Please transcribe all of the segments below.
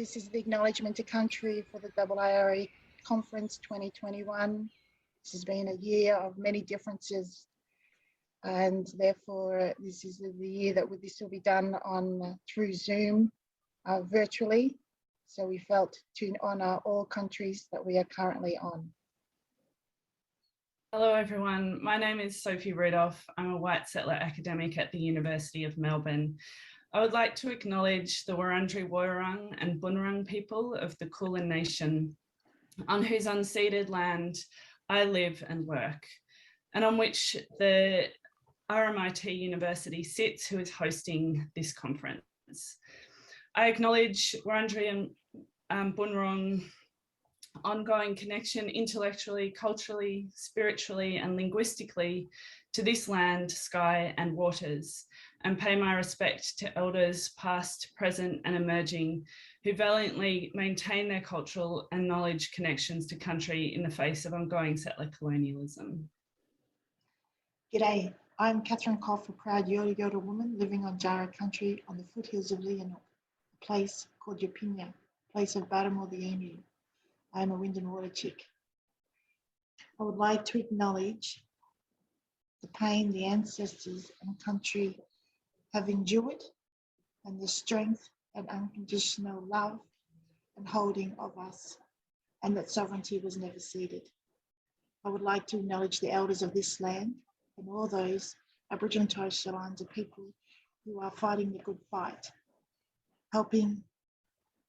This is the Acknowledgement of Country for the AARE Conference 2021. This has been a year of many differences, and therefore this is the year that this will be done on through Zoom virtually. So we felt to honour all countries that we are currently on. Hello everyone, my name is Sophie Rudolph. I'm a white settler academic at the University of Melbourne. I would like to acknowledge the Wurundjeri Woiwurrung and Bunurong people of the Kulin Nation, on whose unceded land I live and work, and on which the RMIT University sits, who is hosting this conference. I acknowledge Wurundjeri and Bunurong ongoing connection intellectually, culturally, spiritually, and linguistically to this land, sky, and waters, and pay my respect to elders past, present, and emerging who valiantly maintain their cultural and knowledge connections to country in the face of ongoing settler colonialism. G'day, I'm Catherine Coughfor, proud Yoda Yoda woman living on Jara country on the foothills of Leonor, a place called Yapinya, place of Barrett the emu. I am a wind and water chick. I would like to acknowledge the pain the ancestors and country have endured, and the strength and unconditional love and holding of us, and that sovereignty was never ceded. I would like to acknowledge the elders of this land and all those Aboriginal and Torres Strait Islander people who are fighting the good fight, helping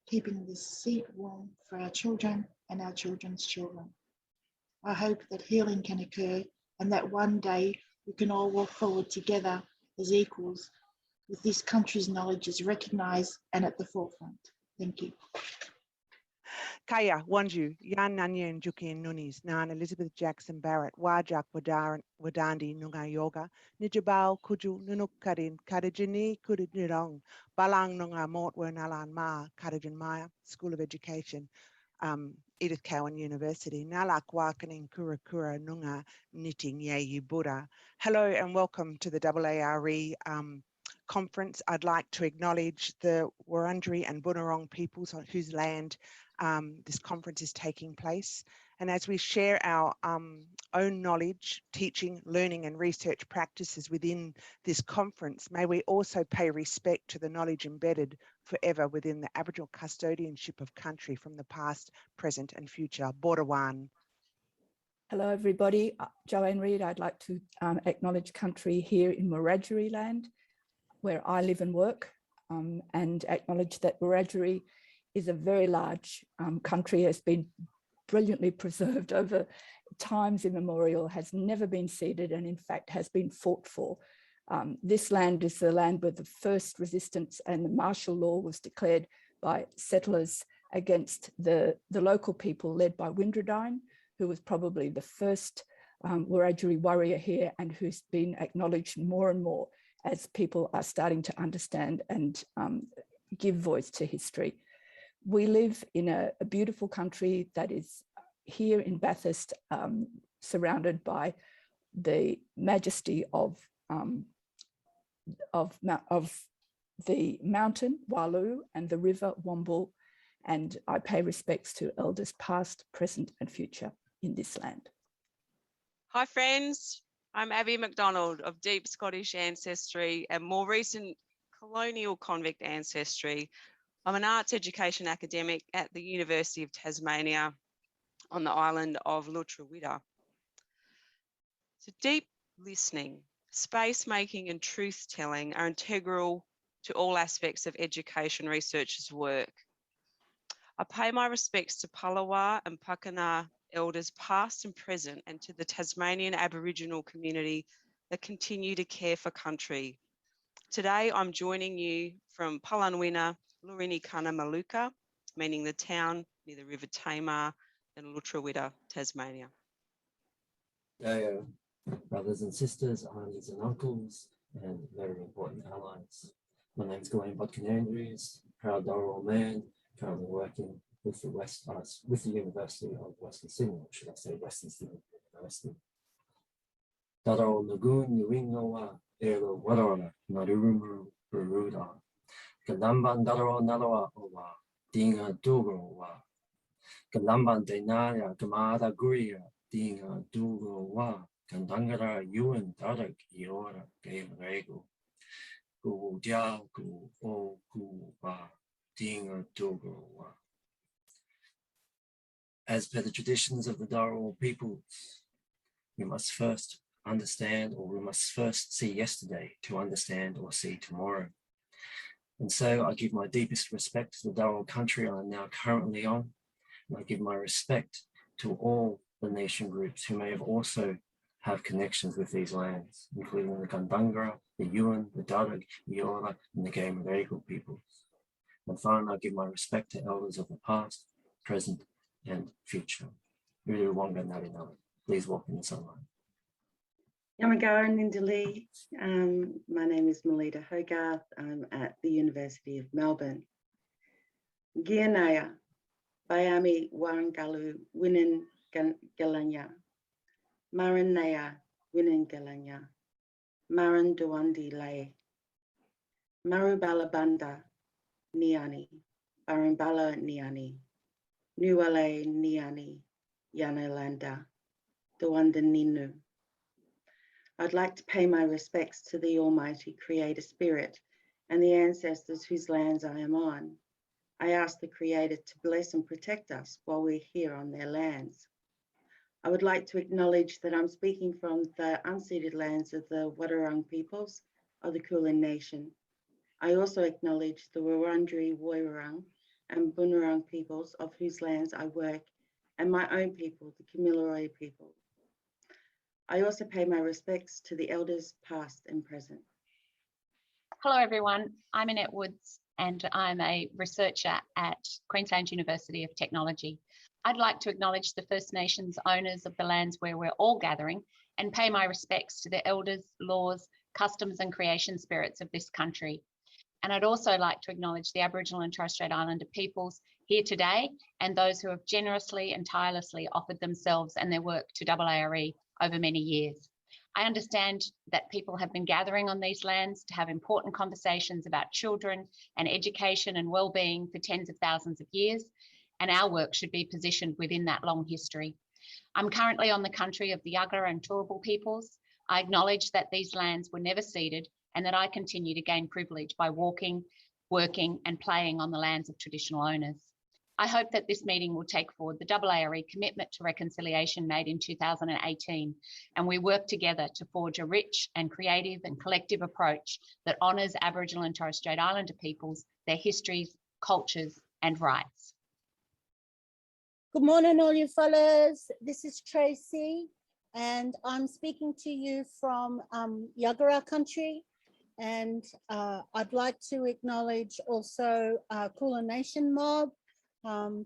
keeping this seat warm for our children and our children's children. I hope that healing can occur and that one day we can all walk forward together as equals, with this country's knowledge is recognised and at the forefront. Thank you. Kaya, Wanju, Yan Nanyan Juki Nunis, Nan Elizabeth Jackson Barrett, Wajak Wadandi Nunga Yoga, Nijabal Kuju Nunukarin, Kadajini Kudinirong, Balang Nunga Mort Wernalan Ma, Kadajan Maya, School of Education, Edith Cowan University, Nalak Wakaning Kura Kura Nunga Knitting Ye Buddha. Hello and welcome to the AARE conference. I'd like to acknowledge the Wurundjeri and Bunurong peoples on whose land this conference is taking place. And as we share our own knowledge, teaching, learning and research practices within this conference, may we also pay respect to the knowledge embedded forever within the Aboriginal custodianship of country from the past, present and future. Borawan. Hello everybody, Joan Reed. I'd like to acknowledge country here in Wiradjuri land, where I live and work, and acknowledge that Wiradjuri is a very large country, has been brilliantly preserved over times immemorial, has never been ceded, and in fact has been fought for. This land is the land where the first resistance and the martial law was declared by settlers against the local people led by Windradine, who was probably the first Wiradjuri warrior here and who's been acknowledged more and more as people are starting to understand and give voice to history. We live in a beautiful country that is here in Bathurst, surrounded by the majesty of the mountain, Walu, and the river, Womble, and I pay respects to elders past, present and future in this land. Hi friends, I'm Abby McDonald of deep Scottish ancestry and more recent colonial convict ancestry. I'm an arts education academic at the University of Tasmania on the island of Lutruwita. So deep listening, space making and truth telling are integral to all aspects of education researchers' work. I pay my respects to Palawa and Pakana elders past and present, and to the Tasmanian Aboriginal community that continue to care for country. Today, I'm joining you from Palanwina, Lurinikana Maluka, meaning the town near the River Tamar, and Lutruwita, Tasmania. Brothers and sisters, aunties and uncles, and very important allies. My name's Glenn Bodkin-Andrews, proud Darrell man, currently working with the University of Western Sydney, or should I say Western Sydney University. Darrell Nagoon Nuingoa Elo Warora Naruru Ruruda. Kanamban Darrell Nalawa Owa dinga dugro wa. Galamban denaya gamada guria, dinga dugro wa. Kandangara yuan dadak iora game rego. Gu dia gu o gu wa. Dinga dugro wa. As per the traditions of the Dharma peoples, we must first understand, or we must first see yesterday to understand or see tomorrow. And so I give my deepest respect to the Dharma country I am now currently on, and I give my respect to all the nation groups who may have also have connections with these lands, including the Gandangara, the Yuan, the Dadak, the Eora, and the Game Regal peoples. And finally, I give my respect to elders of the past, present, and future. Uru Wonga Nari Nari. Please walk in the sunlight. Yamagara Nindali. My name is Melita Hogarth. I'm at the University of Melbourne. Gianaya, Bayami Warangalu, Winin Galanya, Maranaya, Winin Galanya, Maran Duandi Lay, Marubalabanda, Niani, Barimbala Niani, Nuale Niani, Yanalanda, Duanda Ninu. I'd like to pay my respects to the Almighty Creator Spirit and the ancestors whose lands I am on. I ask the Creator to bless and protect us while we're here on their lands. I would like to acknowledge that I'm speaking from the unceded lands of the Wadawurrung peoples of the Kulin Nation. I also acknowledge the Wurundjeri Woiwurrung and Bunurong peoples of whose lands I work, and my own people, the Kamilaroi people. I also pay my respects to the elders past and present. Hello everyone, I'm Annette Woods and I'm a researcher at Queensland University of Technology. I'd like to acknowledge the First Nations owners of the lands where we're all gathering and pay my respects to the elders, laws, customs and creation spirits of this country. And I'd also like to acknowledge the Aboriginal and Torres Strait Islander peoples here today and those who have generously and tirelessly offered themselves and their work to AARE over many years. I understand that people have been gathering on these lands to have important conversations about children and education and well-being for tens of thousands of years, and our work should be positioned within that long history. I'm currently on the country of the Yagara and Turrbal peoples. I acknowledge that these lands were never ceded and that I continue to gain privilege by walking, working and playing on the lands of traditional owners. I hope that this meeting will take forward the AARE commitment to reconciliation made in 2018, and we work together to forge a rich and creative and collective approach that honours Aboriginal and Torres Strait Islander peoples, their histories, cultures and rights. Good morning, all you fellas. This is Tracy, and I'm speaking to you from Yagara country. And I'd like to acknowledge also Kulin Nation mob,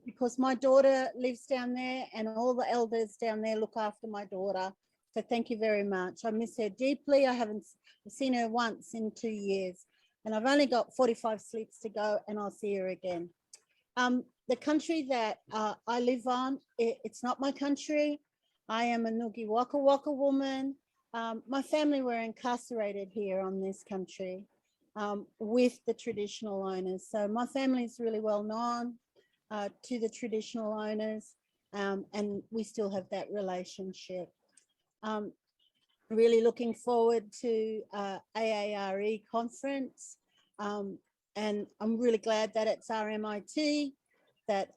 because my daughter lives down there and all the elders down there look after my daughter. So thank you very much. I miss her deeply. I haven't seen her once in 2 years, and I've only got 45 sleeps to go and I'll see her again. The country that I live on, it's not my country. I am a Ngugi Waka Waka woman. My family were incarcerated here on this country with the traditional owners. So my family is really well known to the traditional owners, and we still have that relationship. Really looking forward to AARE conference, and I'm really glad that it's RMIT that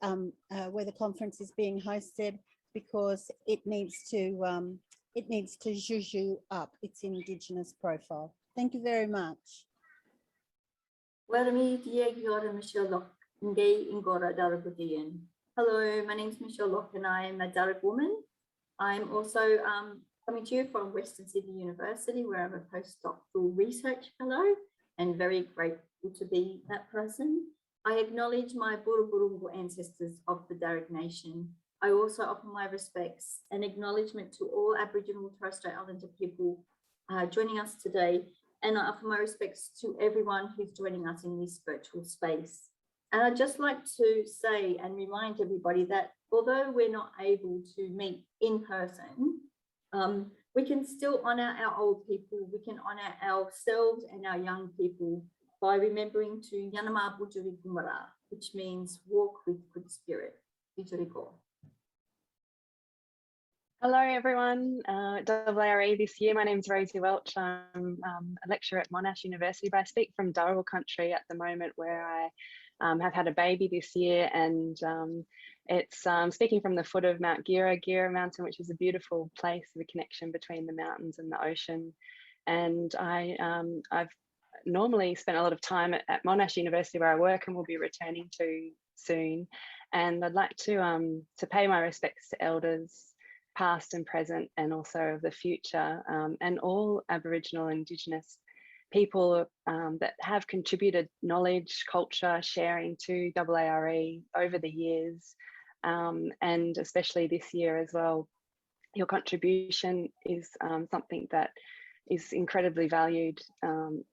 where the conference is being hosted, because it needs to zhuzh up its Indigenous profile. Thank you very much. Hello, my name is Michelle Locke and I am a Darak woman. I'm also coming to you from Western Sydney University, where I'm a postdoctoral research fellow and very grateful to be that person. I acknowledge my Burruburungu ancestors of the Darak Nation. I also offer my respects and acknowledgement to all Aboriginal and Torres Strait Islander people joining us today, and I offer my respects to everyone who's joining us in this virtual space. And I'd just like to say and remind everybody that although we're not able to meet in person, we can still honour our old people, we can honour ourselves and our young people by remembering to Yanama Bujuri Gumara, which means walk with good spirit. Bijuriko. Hello everyone, AARE this year. My name is Rosie Welch. I'm a lecturer at Monash University, but I speak from Darrell country at the moment, where I have had a baby this year, and it's speaking from the foot of Mount Gira Mountain, which is a beautiful place, the connection between the mountains and the ocean. And I've normally spent a lot of time at Monash University, where I work and will be returning to soon. And I'd like to pay my respects to elders, past and present, and also of the future, and all Aboriginal and Indigenous people that have contributed knowledge, culture, sharing to AARE over the years, and especially this year as well. Your contribution is something that is incredibly valued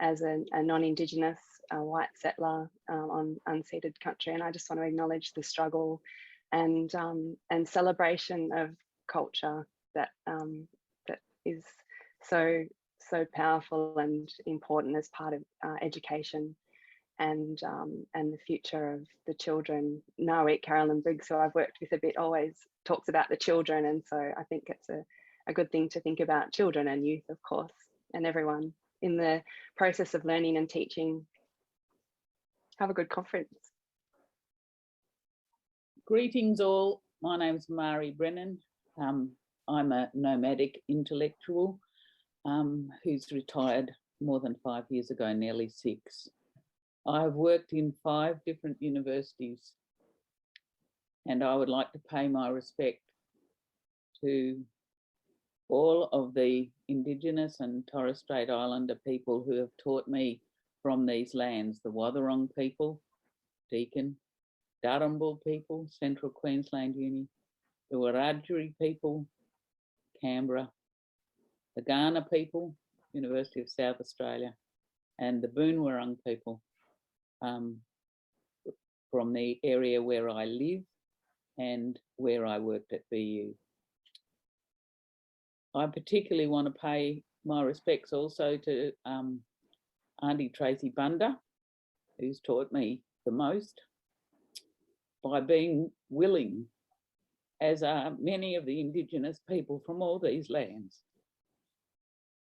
as a non-Indigenous white settler on unceded country, and I just want to acknowledge the struggle and celebration of culture that that is so powerful and important as part of education and the future of the children. Nawit Carolyn Briggs, who I've worked with a bit, always talks about the children, and so I think it's a good thing to think about children and youth, of course, and everyone in the process of learning and teaching. Have a good conference. Greetings all, my name's Mari Brennan. I'm a nomadic intellectual who's retired more than 5 years ago, nearly 6. I've worked in 5 different universities, and I would like to pay my respect to all of the Indigenous and Torres Strait Islander people who have taught me from these lands: the Wathaurong people, Deakin, Darrumbal people, Central Queensland Uni, the Wiradjuri people, Canberra, the Ghana people, University of South Australia, and the Boonwurrung people from the area where I live and where I worked at BU. I particularly want to pay my respects also to Auntie Tracy Bunda, who's taught me the most by being willing, as are many of the Indigenous people from all these lands,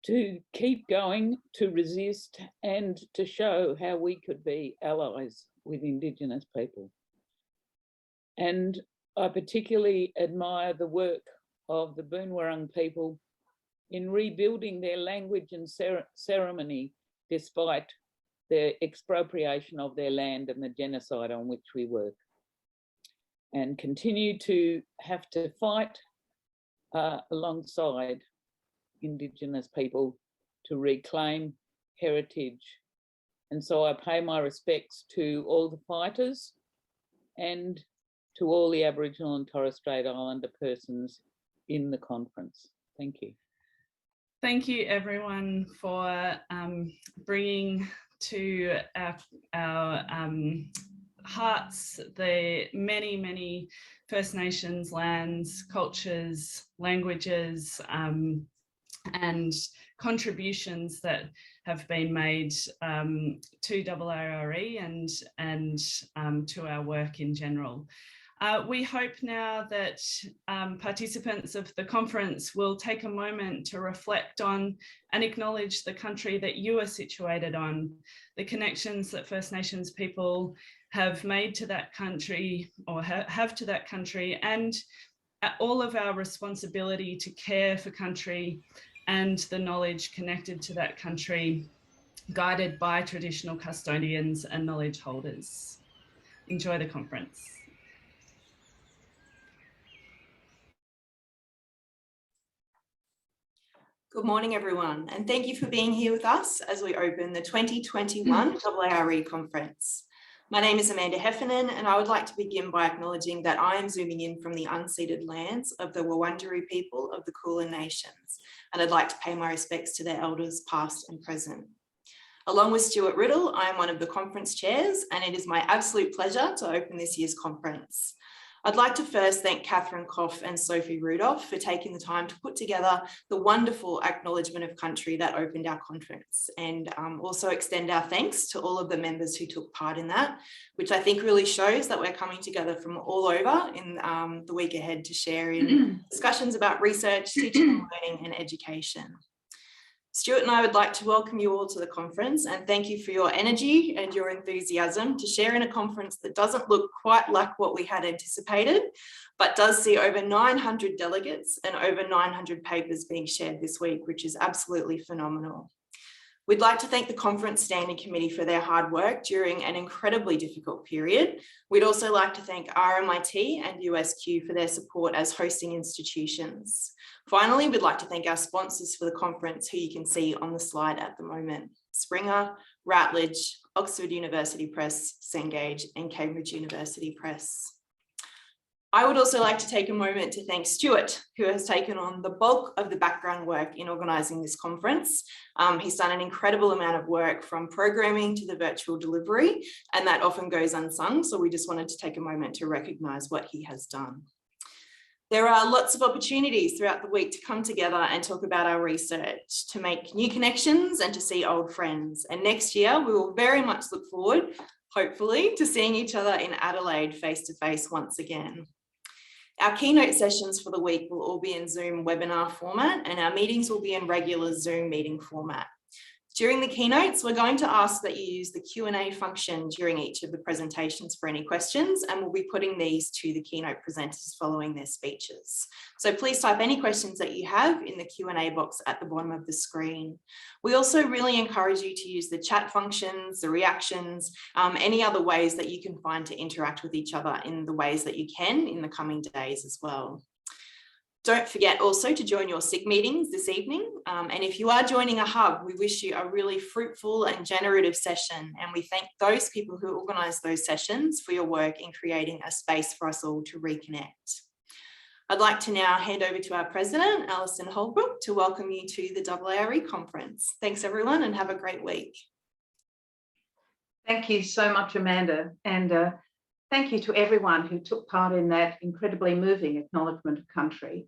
to keep going, to resist, and to show how we could be allies with Indigenous people. And I particularly admire the work of the Boonwurrung people in rebuilding their language and ceremony despite their expropriation of their land and the genocide on which we work, and continue to have to fight alongside Indigenous people to reclaim heritage. And so I pay my respects to all the fighters and to all the Aboriginal and Torres Strait Islander persons in the conference. Thank you. Thank you everyone for bringing to our hearts the many First Nations lands, cultures, languages, and contributions that have been made to AARE and to our work in general. We hope now that participants of the conference will take a moment to reflect on and acknowledge the country that you are situated on, the connections that First Nations people have made to that country or have to that country, and all of our responsibility to care for country and the knowledge connected to that country, guided by traditional custodians and knowledge holders. Enjoy the conference. Good morning, everyone, and thank you for being here with us as we open the 2021 AARE conference. My name is Amanda Heffernan, and I would like to begin by acknowledging that I am zooming in from the unceded lands of the Wurundjeri people of the Kulin Nations, and I'd like to pay my respects to their elders past and present. Along with Stuart Riddle, I am one of the conference chairs, and it is my absolute pleasure to open this year's conference. I'd like to first thank Catherine Cough and Sophie Rudolph for taking the time to put together the wonderful Acknowledgement of Country that opened our conference, and also extend our thanks to all of the members who took part in that, which I think really shows that we're coming together from all over in the week ahead to share in discussions about research, teaching and learning and education. Stuart and I would like to welcome you all to the conference and thank you for your energy and your enthusiasm to share in a conference that doesn't look quite like what we had anticipated, but does see over 900 delegates and over 900 papers being shared this week, which is absolutely phenomenal. We'd like to thank the Conference Standing Committee for their hard work during an incredibly difficult period. We'd also like to thank RMIT and USQ for their support as hosting institutions. Finally, we'd like to thank our sponsors for the conference, who you can see on the slide at the moment: Springer, Routledge, Oxford University Press, Cengage, and Cambridge University Press. I would also like to take a moment to thank Stuart, who has taken on the bulk of the background work in organising this conference. He's done an incredible amount of work from programming to the virtual delivery, and that often goes unsung. So we just wanted to take a moment to recognise what he has done. There are lots of opportunities throughout the week to come together and talk about our research, to make new connections and to see old friends. And next year, we will very much look forward, hopefully, to seeing each other in Adelaide face-to-face once again. Our keynote sessions for the week will all be in Zoom webinar format, and our meetings will be in regular Zoom meeting format. During the keynotes, we're going to ask that you use the Q&A function during each of the presentations for any questions, and we'll be putting these to the keynote presenters following their speeches. So please type any questions that you have in the Q&A box at the bottom of the screen. We also really encourage you to use the chat functions, the reactions, any other ways that you can find to interact with each other in the ways that you can in the coming days as well. Don't forget also to join your SIG meetings this evening. And if you are joining a hub, we wish you a really fruitful and generative session. And we thank those people who organise those sessions for your work in creating a space for us all to reconnect. I'd like to now hand over to our president, Alison Holbrook, to welcome you to the AARE conference. Thanks everyone and have a great week. Thank you so much, Amanda. And thank you to everyone who took part in that incredibly moving Acknowledgement of Country.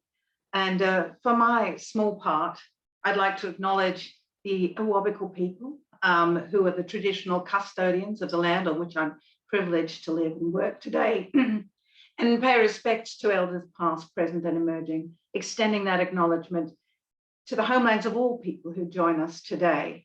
And for my small part, I'd like to acknowledge the Awabakal people, who are the traditional custodians of the land on which I'm privileged to live and work today, and pay respects to elders past, present and emerging, extending that acknowledgement to the homelands of all people who join us today.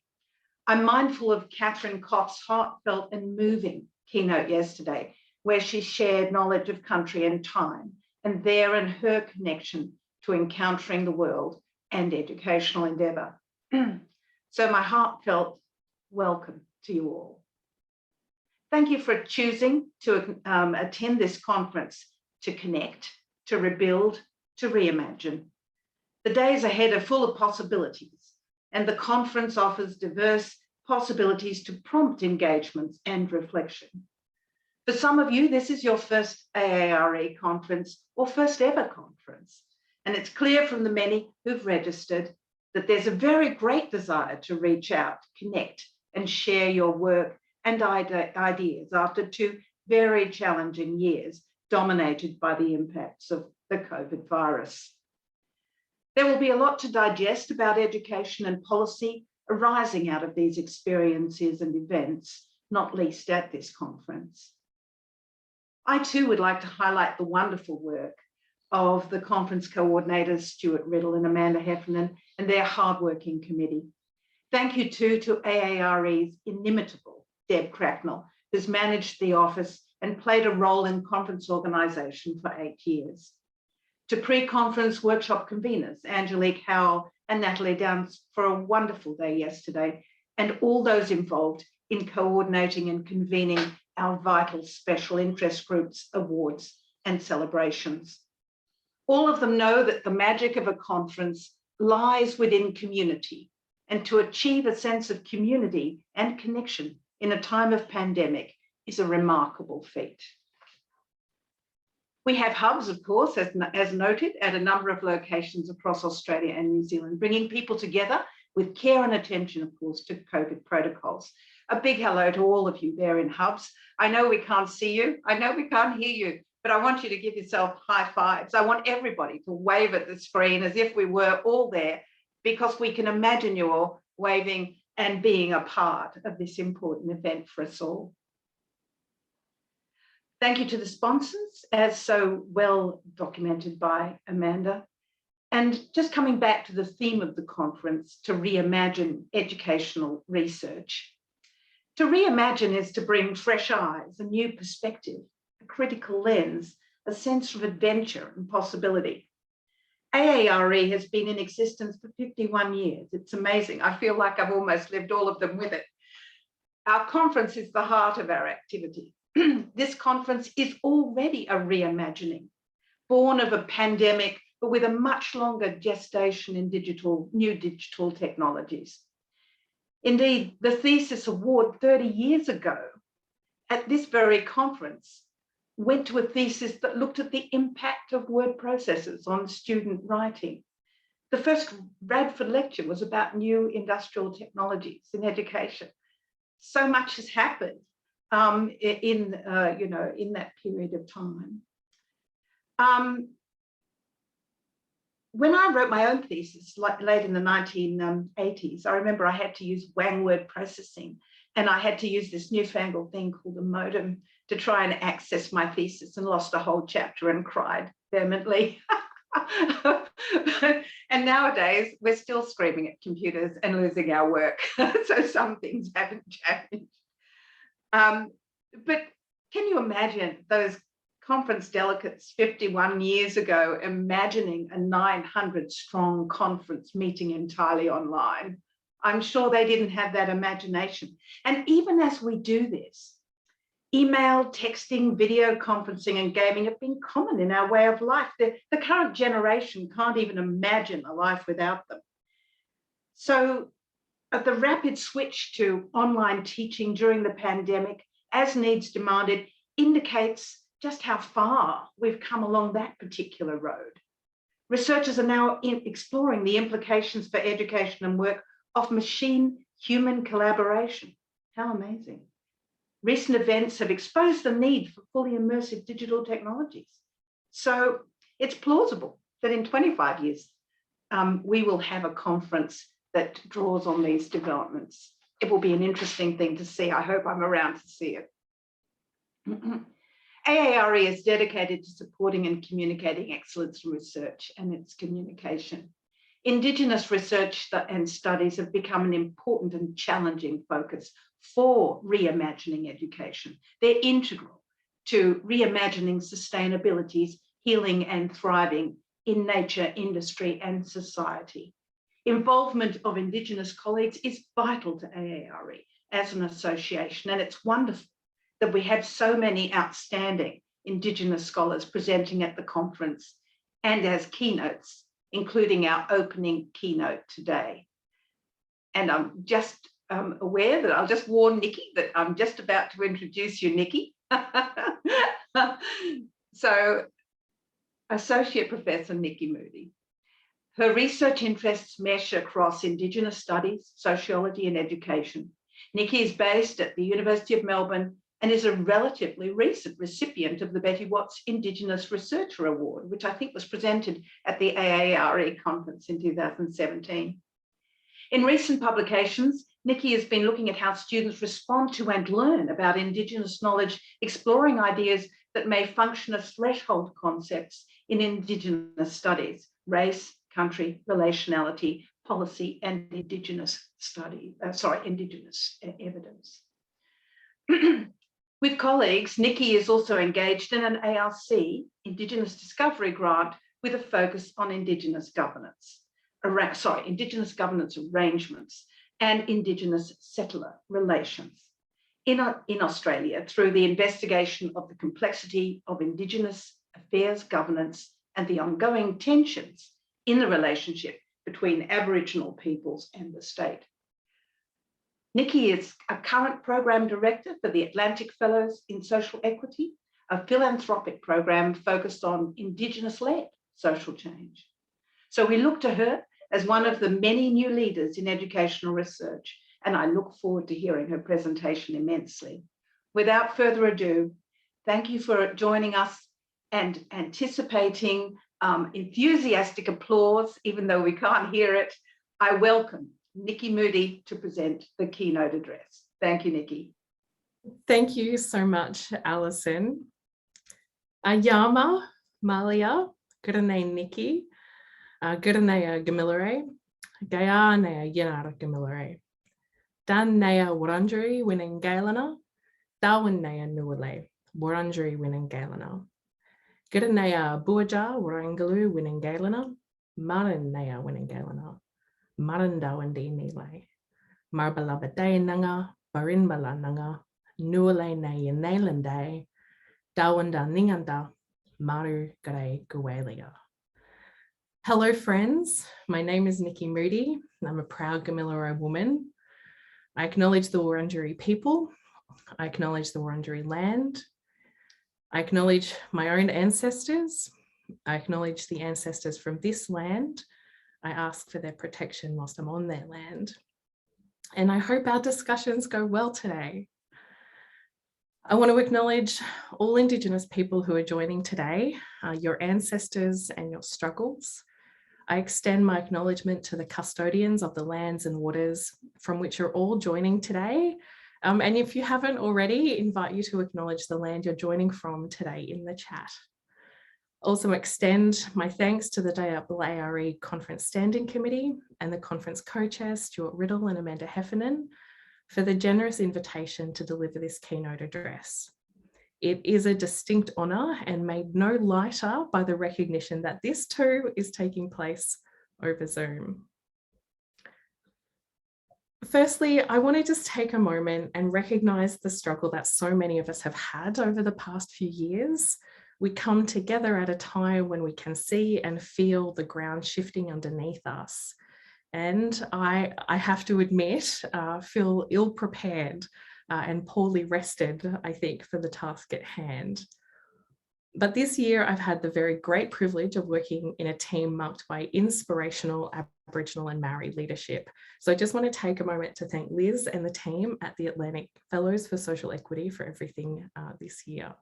I'm mindful of Catherine Cough's heartfelt and moving keynote yesterday, where she shared knowledge of country and time, and their and her connection to encountering the world and educational endeavour. So my heartfelt welcome to you all. Thank you for choosing to attend this conference, to connect, to rebuild, to reimagine. The days ahead are full of possibilities, and the conference offers diverse possibilities to prompt engagements and reflection. For some of you, this is your first AARE conference or first ever conference. And it's clear from the many who've registered that there's a very great desire to reach out, connect, and share your work and ideas after 2 very challenging years dominated by the impacts of the COVID virus. There will be a lot to digest about education and policy arising out of these experiences and events, not least at this conference. I too would like to highlight the wonderful work of the conference coordinators, Stuart Riddle and Amanda Heffernan, and their hardworking committee. Thank you too to AARE's inimitable Deb Cracknell, who's managed the office and played a role in conference organisation for 8 years. To pre-conference workshop conveners, Angelique Howell and Natalie Downs, for a wonderful day yesterday, and all those involved in coordinating and convening our vital special interest groups, awards and celebrations. All of them know that the magic of a conference lies within community, and to achieve a sense of community and connection in a time of pandemic is a remarkable feat. We have hubs, of course, as noted, at a number of locations across Australia and New Zealand, bringing people together with care and attention, of course, to COVID protocols. A big hello to all of you there in hubs. I know we can't see you, I know we can't hear you, but I want you to give yourself high fives. I want everybody to wave at the screen as if we were all there, because we can imagine you all waving and being a part of this important event for us all. Thank you to the sponsors, as so well documented by Amanda. And just coming back to the theme of the conference, to reimagine educational research. To reimagine is to bring fresh eyes, a new perspective, a critical lens, a sense of adventure and possibility. AARE has been in existence for 51 years. It's amazing. I feel like I've almost lived all of them with it. Our conference is the heart of our activity. This conference is already a reimagining, born of a pandemic, but with a much longer gestation in new digital technologies. Indeed, the thesis award 30 years ago at this very conference went to a thesis that looked at the impact of word processors on student writing. The first Bradford lecture was about new industrial technologies in education. So much has happened in that period of time. When I wrote my own thesis, late in the 1980s, I remember I had to use Wang word processing, and I had to use this newfangled thing called a modem to try and access my thesis, and lost a whole chapter and cried vehemently. And nowadays, we're still screaming at computers and losing our work. So some things haven't changed. But can you imagine those conference delegates 51 years ago imagining a 900-strong conference meeting entirely online? I'm sure they didn't have that imagination. And even as we do this, email, texting, video conferencing and gaming have been common in our way of life. The current generation can't even imagine a life without them. So the rapid switch to online teaching during the pandemic, as needs demanded, indicates just how far we've come along that particular road. Researchers are now exploring the implications for education and work of machine-human collaboration. How amazing. Recent events have exposed the need for fully immersive digital technologies. So it's plausible that in 25 years, we will have a conference that draws on these developments. It will be an interesting thing to see. I hope I'm around to see it. AARE is dedicated to supporting and communicating excellence in research and its communication. Indigenous research and studies have become an important and challenging focus for reimagining education. They're integral to reimagining sustainabilities, healing and thriving in nature, industry and society. Involvement of Indigenous colleagues is vital to AARE as an association, and it's wonderful that we have so many outstanding Indigenous scholars presenting at the conference and as keynotes, including our opening keynote today. And I'm just aware that I'll just warn Nikki that I'm just about to introduce you, Nikki. So, Associate Professor Nikki Moodie. Her research interests mesh across Indigenous studies, sociology and education. Nikki is based at the University of Melbourne and is a relatively recent recipient of the Betty Watts Indigenous Researcher Award, which I think was presented at the AARE conference in 2017. In recent publications, Nikki has been looking at how students respond to and learn about Indigenous knowledge, exploring ideas that may function as threshold concepts in Indigenous studies, race, country, relationality, policy, and Indigenous evidence. With colleagues, Nikki is also engaged in an ARC, Indigenous Discovery Grant, with a focus on Indigenous governance, Indigenous governance arrangements and Indigenous settler relations in Australia through the investigation of the complexity of Indigenous affairs governance and the ongoing tensions in the relationship between Aboriginal peoples and the state. Nikki is a current program director for the Atlantic Fellows in Social Equity, a philanthropic program focused on Indigenous-led social change. So we look to her as one of the many new leaders in educational research, and I look forward to hearing her presentation immensely. Without further ado, thank you for joining us and anticipating enthusiastic applause, even though we can't hear it, I welcome Nikki Moodie to present the keynote address. Thank you, Nikki. Thank you so much, Alison. Ayama, Malia, Gurane Nikki, Guranea Gamilare, Gayanea Yanara Gamilare, Dan Nea Wurundjeri Winningalana, Darwin Nea Nuale, Wurundjeri Winningalana, Guranea Buaja Wurangalu Winningalana, Marin Nea Winningalana, Marin Dawandi Nile, Marbalabade Nanga, Barinbala Nanga, Nuale Nea Nailande, Dawanda Ninganda, Maru Gare Guelia. Hello friends, my name is Nikki Moodie and I'm a proud Gamilaraay woman. I acknowledge the Wurundjeri people, I acknowledge the Wurundjeri land, I acknowledge my own ancestors, I acknowledge the ancestors from this land, I ask for their protection whilst I'm on their land. And I hope our discussions go well today. I want to acknowledge all Indigenous people who are joining today, your ancestors and your struggles. I extend my acknowledgement to the custodians of the lands and waters from which you're all joining today. And if you haven't already, invite you to acknowledge the land you're joining from today in the chat. Also extend my thanks to the AARE Conference Standing Committee and the conference co-chairs, Stuart Riddle and Amanda Heffernan, for the generous invitation to deliver this keynote address. It is a distinct honour and made no lighter by the recognition that this too is taking place over Zoom. Firstly, I want to just take a moment and recognise the struggle that so many of us have had over the past few years. We come together at a time when we can see and feel the ground shifting underneath us. And I have to admit, feel ill-prepared and poorly rested, I think, for the task at hand. But this year, I've had the very great privilege of working in a team marked by inspirational Aboriginal and Maori leadership. So I just want to take a moment to thank Liz and the team at the Atlantic Fellows for Social Equity for everything this year.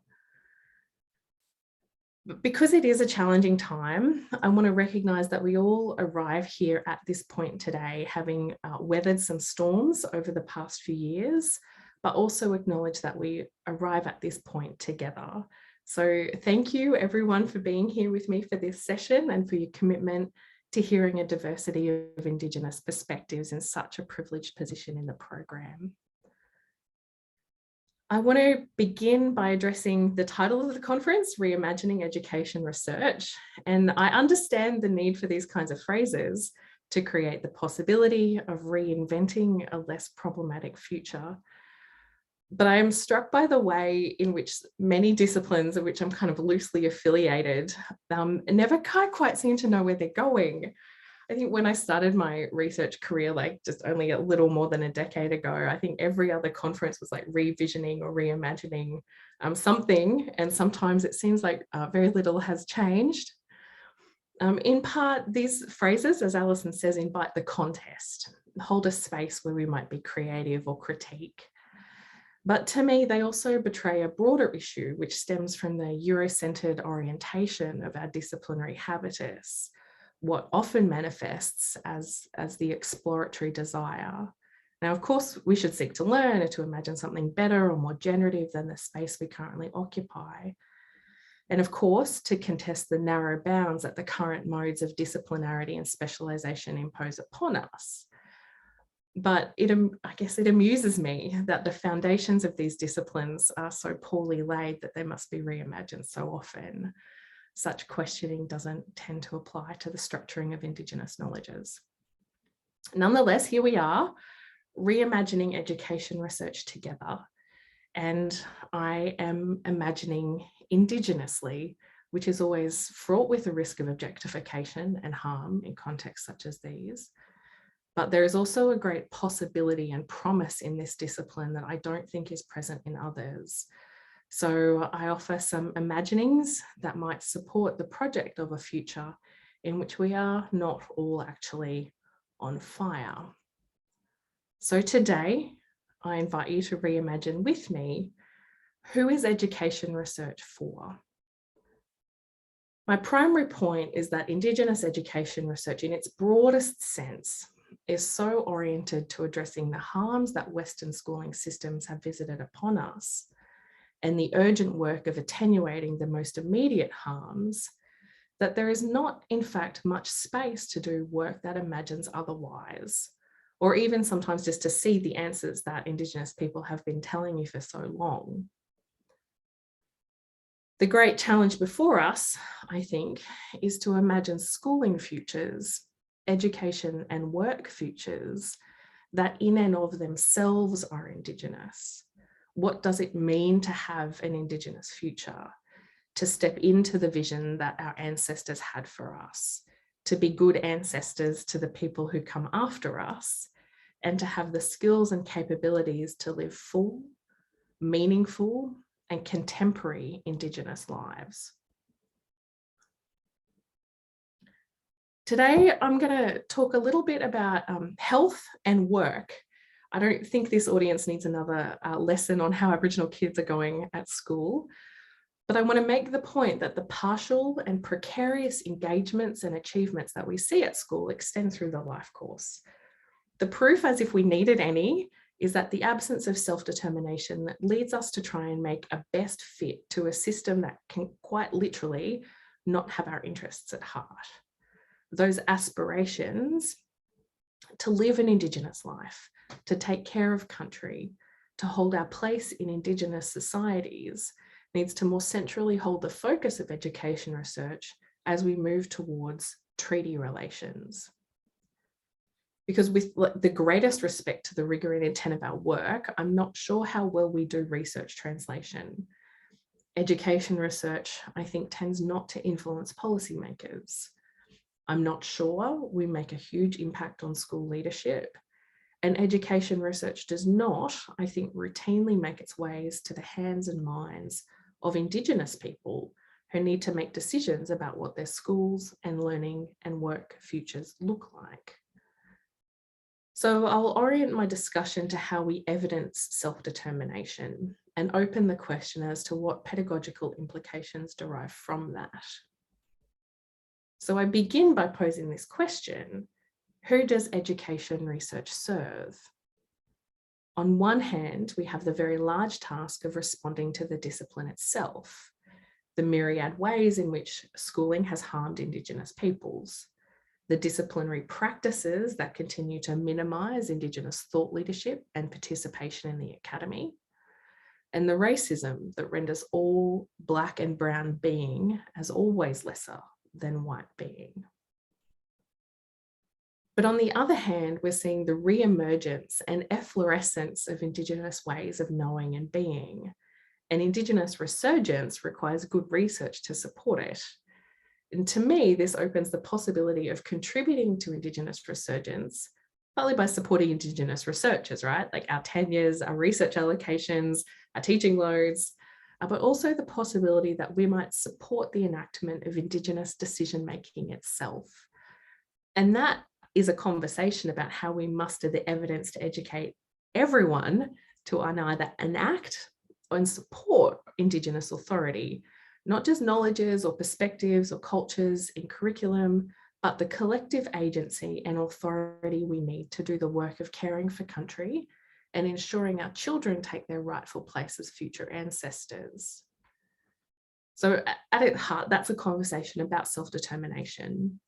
But because it is a challenging time, I want to recognise that we all arrive here at this point today, having weathered some storms over the past few years, but also acknowledge that we arrive at this point together. So thank you everyone for being here with me for this session and for your commitment to hearing a diversity of Indigenous perspectives in such a privileged position in the program. I want to begin by addressing the title of the conference, Reimagining Education Research. And I understand the need for these kinds of phrases to create the possibility of reinventing a less problematic future. But I am struck by the way in which many disciplines of which I'm kind of loosely affiliated never quite seem to know where they're going. I think when I started my research career, like just only a little more than a decade ago, I think every other conference was like revisioning or reimagining something. And sometimes it seems like very little has changed. In part, these phrases, as Alison says, invite the contest, hold a space where we might be creative or critique. But to me, they also betray a broader issue, which stems from the Euro-centred orientation of our disciplinary habitus, what often manifests as the exploratory desire. Now, of course, we should seek to learn or to imagine something better or more generative than the space we currently occupy. And of course, to contest the narrow bounds that the current modes of disciplinarity and specialisation impose upon us. But I guess it amuses me that the foundations of these disciplines are so poorly laid that they must be reimagined so often. Such questioning doesn't tend to apply to the structuring of Indigenous knowledges. Nonetheless, here we are, reimagining education research together. And I am imagining indigenously, which is always fraught with the risk of objectification and harm in contexts such as these. But there is also a great possibility and promise in this discipline that I don't think is present in others. So I offer some imaginings that might support the project of a future in which we are not all actually on fire. So today, I invite you to reimagine with me, who is education research for? My primary point is that Indigenous education research in its broadest sense is so oriented to addressing the harms that Western schooling systems have visited upon us and the urgent work of attenuating the most immediate harms, that there is not, in fact, much space to do work that imagines otherwise, or even sometimes just to see the answers that Indigenous people have been telling you for so long. The great challenge before us, I think, is to imagine schooling futures, education and work futures that in and of themselves are Indigenous. What does it mean to have an Indigenous future? To step into the vision that our ancestors had for us, to be good ancestors to the people who come after us, and to have the skills and capabilities to live full, meaningful, and contemporary Indigenous lives. Today, I'm going to talk a little bit about health and work. I don't think this audience needs another lesson on how Aboriginal kids are going at school, but I want to make the point that the partial and precarious engagements and achievements that we see at school extend through the life course. The proof, as if we needed any, is that the absence of self-determination that leads us to try and make a best fit to a system that can quite literally not have our interests at heart. Those aspirations to live an Indigenous life, to take care of country, to hold our place in Indigenous societies, needs to more centrally hold the focus of education research as we move towards treaty relations. Because with the greatest respect to the rigor and intent of our work, I'm not sure how well we do research translation. Education research, I think, tends not to influence policymakers. I'm not sure we make a huge impact on school leadership. And education research does not, I think, routinely make its ways to the hands and minds of Indigenous people who need to make decisions about what their schools and learning and work futures look like. So I'll orient my discussion to how we evidence self-determination and open the question as to what pedagogical implications derive from that. So I begin by posing this question: who does education research serve? On one hand, we have the very large task of responding to the discipline itself, the myriad ways in which schooling has harmed Indigenous peoples, the disciplinary practices that continue to minimise Indigenous thought leadership and participation in the academy, and the racism that renders all Black and brown being as always lesser than white being. But on the other hand, we're seeing the re-emergence and efflorescence of Indigenous ways of knowing and being, and Indigenous resurgence requires good research to support it. And to me, this opens the possibility of contributing to Indigenous resurgence, partly by supporting Indigenous researchers, right? Like our tenures, our research allocations, our teaching loads, but also the possibility that we might support the enactment of Indigenous decision-making itself. And that is a conversation about how we muster the evidence to educate everyone to either enact and support Indigenous authority, not just knowledges or perspectives or cultures in curriculum, but the collective agency and authority we need to do the work of caring for country and ensuring our children take their rightful place as future ancestors. So at its heart, that's a conversation about self-determination.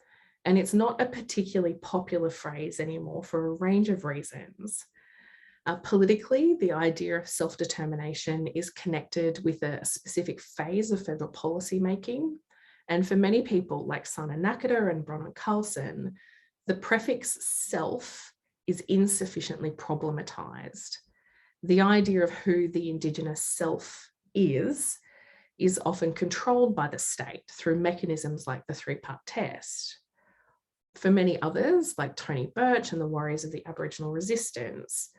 And it's not a particularly popular phrase anymore for a range of reasons. Politically, the idea of self-determination is connected with a specific phase of federal policy making. And for many people like Sana Nakata and Bronwyn Carlson, the prefix self is insufficiently problematized. The idea of who the Indigenous self is often controlled by the state through mechanisms like the three-part test. For many others, like Tony Birch and the Warriors of the Aboriginal Resistance,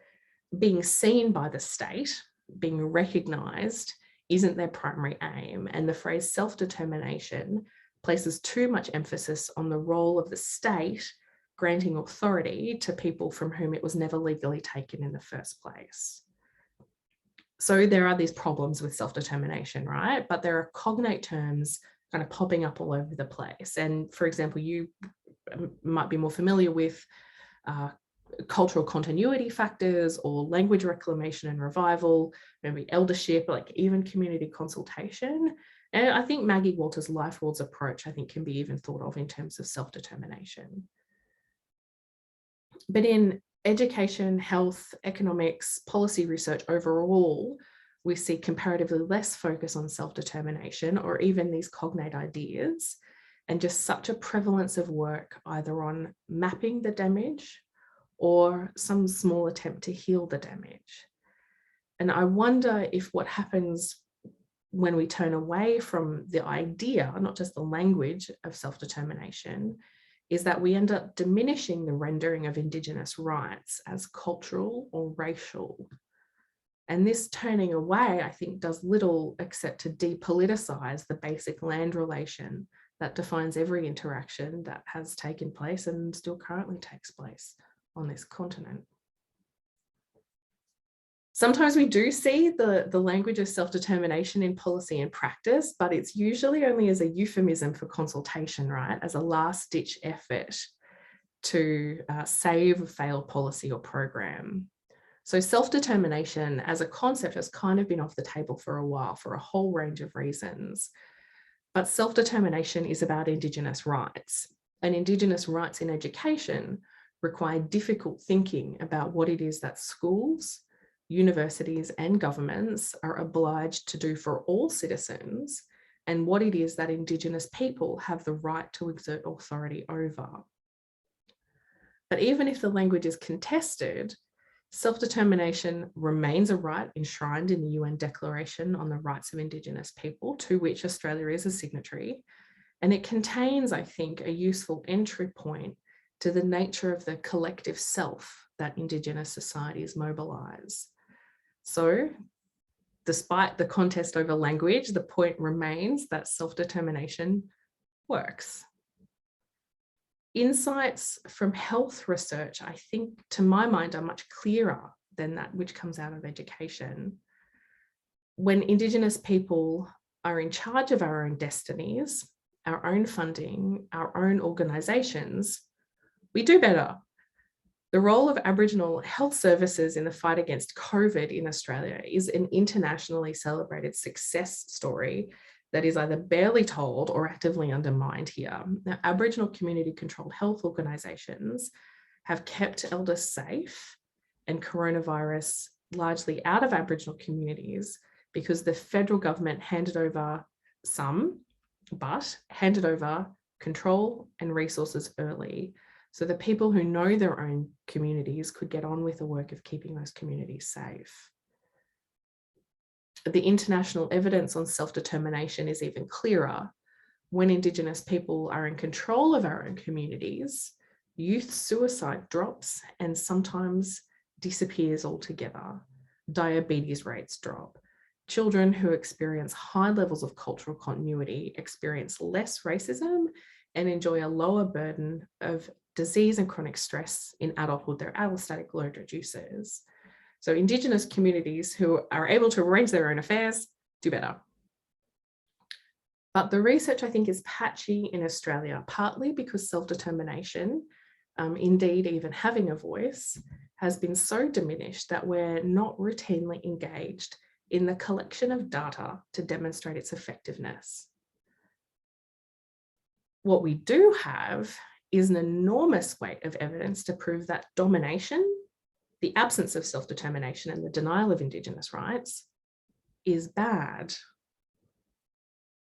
being seen by the state, being recognised, isn't their primary aim, and the phrase self-determination places too much emphasis on the role of the state granting authority to people from whom it was never legally taken in the first place. So there are these problems with self-determination, right? But there are cognate terms kind of popping up all over the place. And for example, you might be more familiar with cultural continuity factors or language reclamation and revival, maybe eldership, like even community consultation. And I think Maggie Walter's life worlds approach, I think, can be even thought of in terms of self-determination. But in education, health, economics, policy research overall, we see comparatively less focus on self-determination or even these cognate ideas, and just such a prevalence of work either on mapping the damage or some small attempt to heal the damage. And I wonder if what happens when we turn away from the idea, not just the language of self-determination, is that we end up diminishing the rendering of Indigenous rights as cultural or racial. And this turning away, I think, does little except to depoliticize the basic land relation that defines every interaction that has taken place and still currently takes place on this continent. Sometimes we do see the language of self-determination in policy and practice, but it's usually only as a euphemism for consultation, right? As a last-ditch effort to save a failed policy or program. So self-determination as a concept has kind of been off the table for a while for a whole range of reasons. But self-determination is about Indigenous rights, and Indigenous rights in education require difficult thinking about what it is that schools, universities and governments are obliged to do for all citizens, and what it is that Indigenous people have the right to exert authority over. But even if the language is contested, self-determination remains a right enshrined in the UN Declaration on the Rights of Indigenous People, to which Australia is a signatory, and it contains, I think, a useful entry point to the nature of the collective self that Indigenous societies mobilise. So, despite the contest over language, the point remains that self-determination works. Insights from health research, I think, to my mind, are much clearer than that which comes out of education. When Indigenous people are in charge of our own destinies, our own funding, our own organisations, we do better. The role of Aboriginal health services in the fight against COVID in Australia is an internationally celebrated success story that is either barely told or actively undermined here. Now, Aboriginal community-controlled health organisations have kept elders safe and coronavirus largely out of Aboriginal communities because the federal government handed over handed over control and resources early. So the people who know their own communities could get on with the work of keeping those communities safe. The international evidence on self-determination is even clearer. When Indigenous people are in control of our own communities, youth suicide drops and sometimes disappears altogether. Diabetes rates drop. Children who experience high levels of cultural continuity experience less racism and enjoy a lower burden of disease and chronic stress in adulthood. Their allostatic load reduces. So Indigenous communities who are able to arrange their own affairs do better. But the research, I think, is patchy in Australia, partly because self-determination, indeed even having a voice, has been so diminished that we're not routinely engaged in the collection of data to demonstrate its effectiveness. What we do have is an enormous weight of evidence to prove that domination, the absence of self-determination and the denial of Indigenous rights is bad.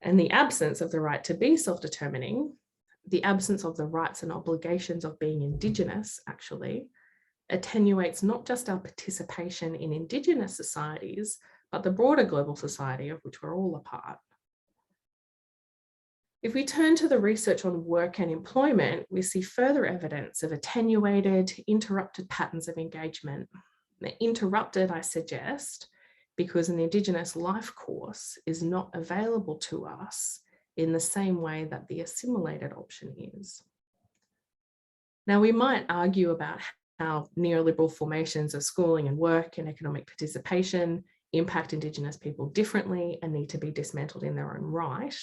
And the absence of the right to be self-determining, the absence of the rights and obligations of being Indigenous actually attenuates not just our participation in Indigenous societies, but the broader global society of which we're all a part. If we turn to the research on work and employment, we see further evidence of attenuated, interrupted patterns of engagement. Interrupted, I suggest, because an Indigenous life course is not available to us in the same way that the assimilated option is. Now, we might argue about how neoliberal formations of schooling and work and economic participation impact Indigenous people differently and need to be dismantled in their own right.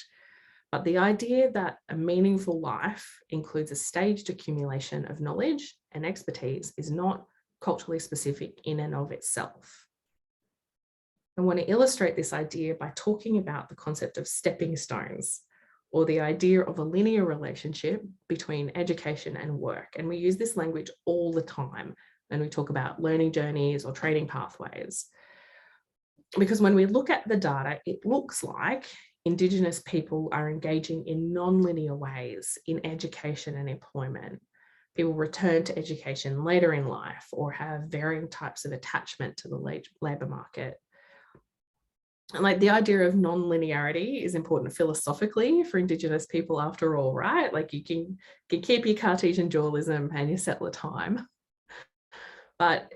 But the idea that a meaningful life includes a staged accumulation of knowledge and expertise is not culturally specific in and of itself. I want to illustrate this idea by talking about the concept of stepping stones, or the idea of a linear relationship between education and work. And we use this language all the time when we talk about learning journeys or training pathways. Because when we look at the data, it looks like Indigenous people are engaging in non-linear ways in education and employment. People return to education later in life or have varying types of attachment to the labour market. And like the idea of non-linearity is important philosophically for Indigenous people after all, right? Like you can keep your Cartesian dualism and your settler time. But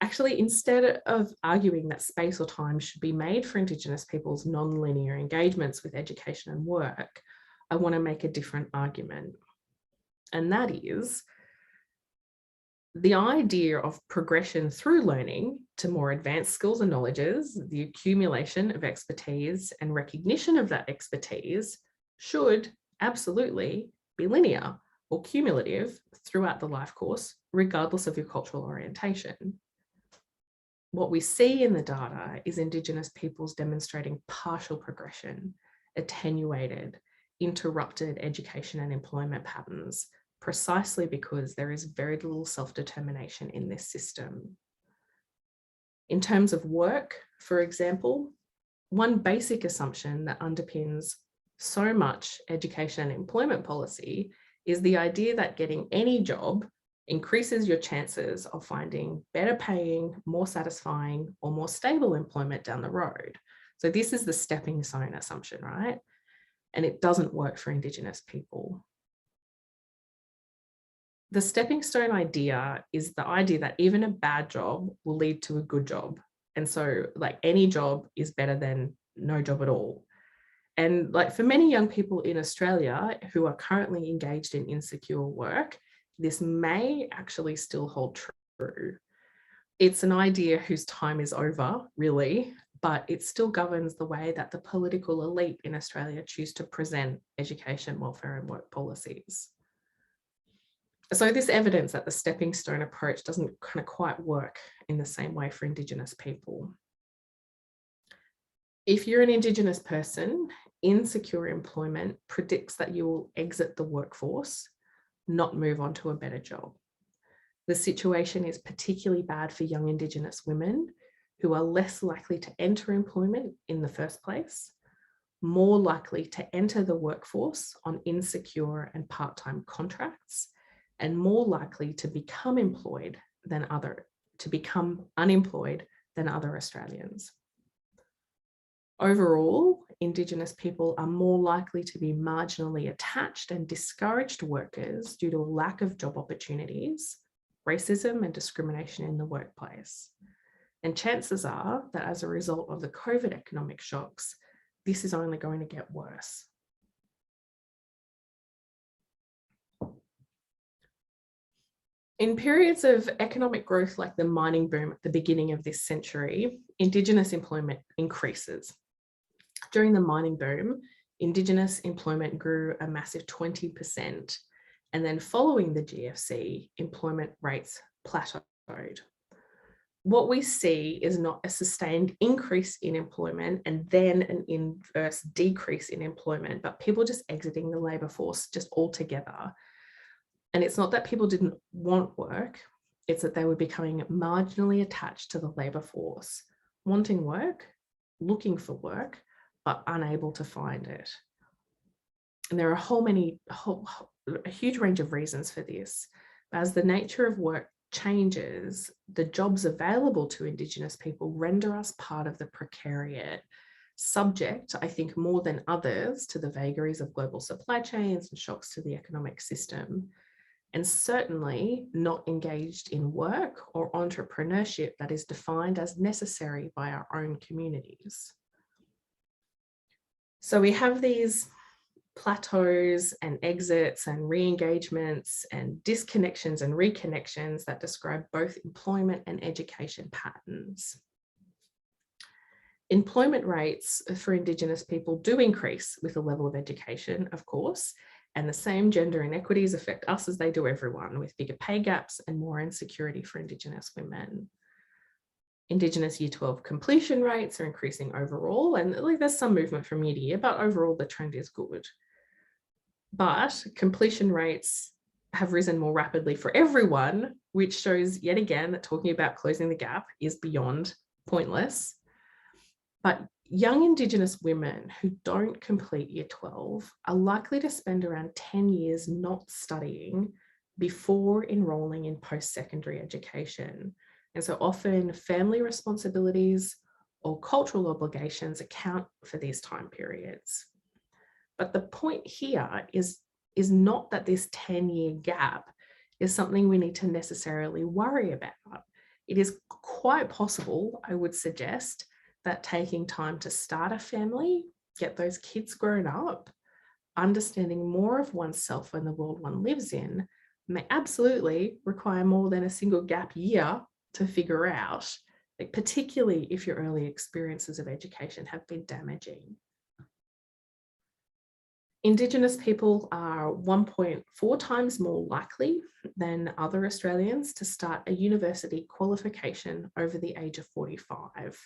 actually, instead of arguing that space or time should be made for Indigenous people's non-linear engagements with education and work, I want to make a different argument. And that is the idea of progression through learning to more advanced skills and knowledges, the accumulation of expertise and recognition of that expertise should absolutely be linear or cumulative throughout the life course, regardless of your cultural orientation. What we see in the data is Indigenous peoples demonstrating partial progression, attenuated, interrupted education and employment patterns, precisely because there is very little self-determination in this system. In terms of work, for example, one basic assumption that underpins so much education and employment policy is the idea that getting any job increases your chances of finding better paying, more satisfying, or more stable employment down the road. So this is the stepping stone assumption, right? And it doesn't work for Indigenous people. The stepping stone idea is the idea that even a bad job will lead to a good job. And so like any job is better than no job at all. And like for many young people in Australia who are currently engaged in insecure work, this may actually still hold true. It's an idea whose time is over, really, but it still governs the way that the political elite in Australia choose to present education, welfare and work policies. So this evidence that the stepping stone approach doesn't kind of quite work in the same way for Indigenous people. If you're an Indigenous person, insecure employment predicts that you will exit the workforce, not move on to a better job. The situation is particularly bad for young Indigenous women who are less likely to enter employment in the first place, more likely to enter the workforce on insecure and part-time contracts, and more likely to become unemployed than other Australians. Overall, Indigenous people are more likely to be marginally attached and discouraged workers due to a lack of job opportunities, racism and discrimination in the workplace. And chances are that as a result of the COVID economic shocks, this is only going to get worse. In periods of economic growth like the mining boom at the beginning of this century, Indigenous employment increases. During the mining boom, Indigenous employment grew a massive 20%, and then following the GFC, employment rates plateaued. What we see is not a sustained increase in employment and then an inverse decrease in employment, but people just exiting the labour force just altogether. And it's not that people didn't want work, it's that they were becoming marginally attached to the labour force, wanting work, looking for work, but unable to find it. And there are a huge range of reasons for this. As the nature of work changes, the jobs available to Indigenous people render us part of the precariat, subject, I think, more than others to the vagaries of global supply chains and shocks to the economic system, and certainly not engaged in work or entrepreneurship that is defined as necessary by our own communities. So we have these plateaus and exits and re-engagements and disconnections and reconnections that describe both employment and education patterns. Employment rates for Indigenous people do increase with the level of education, of course, and the same gender inequities affect us as they do everyone, with bigger pay gaps and more insecurity for Indigenous women. Indigenous Year 12 completion rates are increasing overall, and there's some movement from year to year, but overall the trend is good. But completion rates have risen more rapidly for everyone, which shows yet again that talking about closing the gap is beyond pointless. But young Indigenous women who don't complete Year 12 are likely to spend around 10 years not studying before enrolling in post-secondary education. And so often family responsibilities or cultural obligations account for these time periods. But the point here is not that this 10-year gap is something we need to necessarily worry about. It is quite possible, I would suggest, that taking time to start a family, get those kids grown up, understanding more of oneself and the world one lives in may absolutely require more than a single gap year to figure out, like particularly if your early experiences of education have been damaging. Indigenous people are 1.4 times more likely than other Australians to start a university qualification over the age of 45.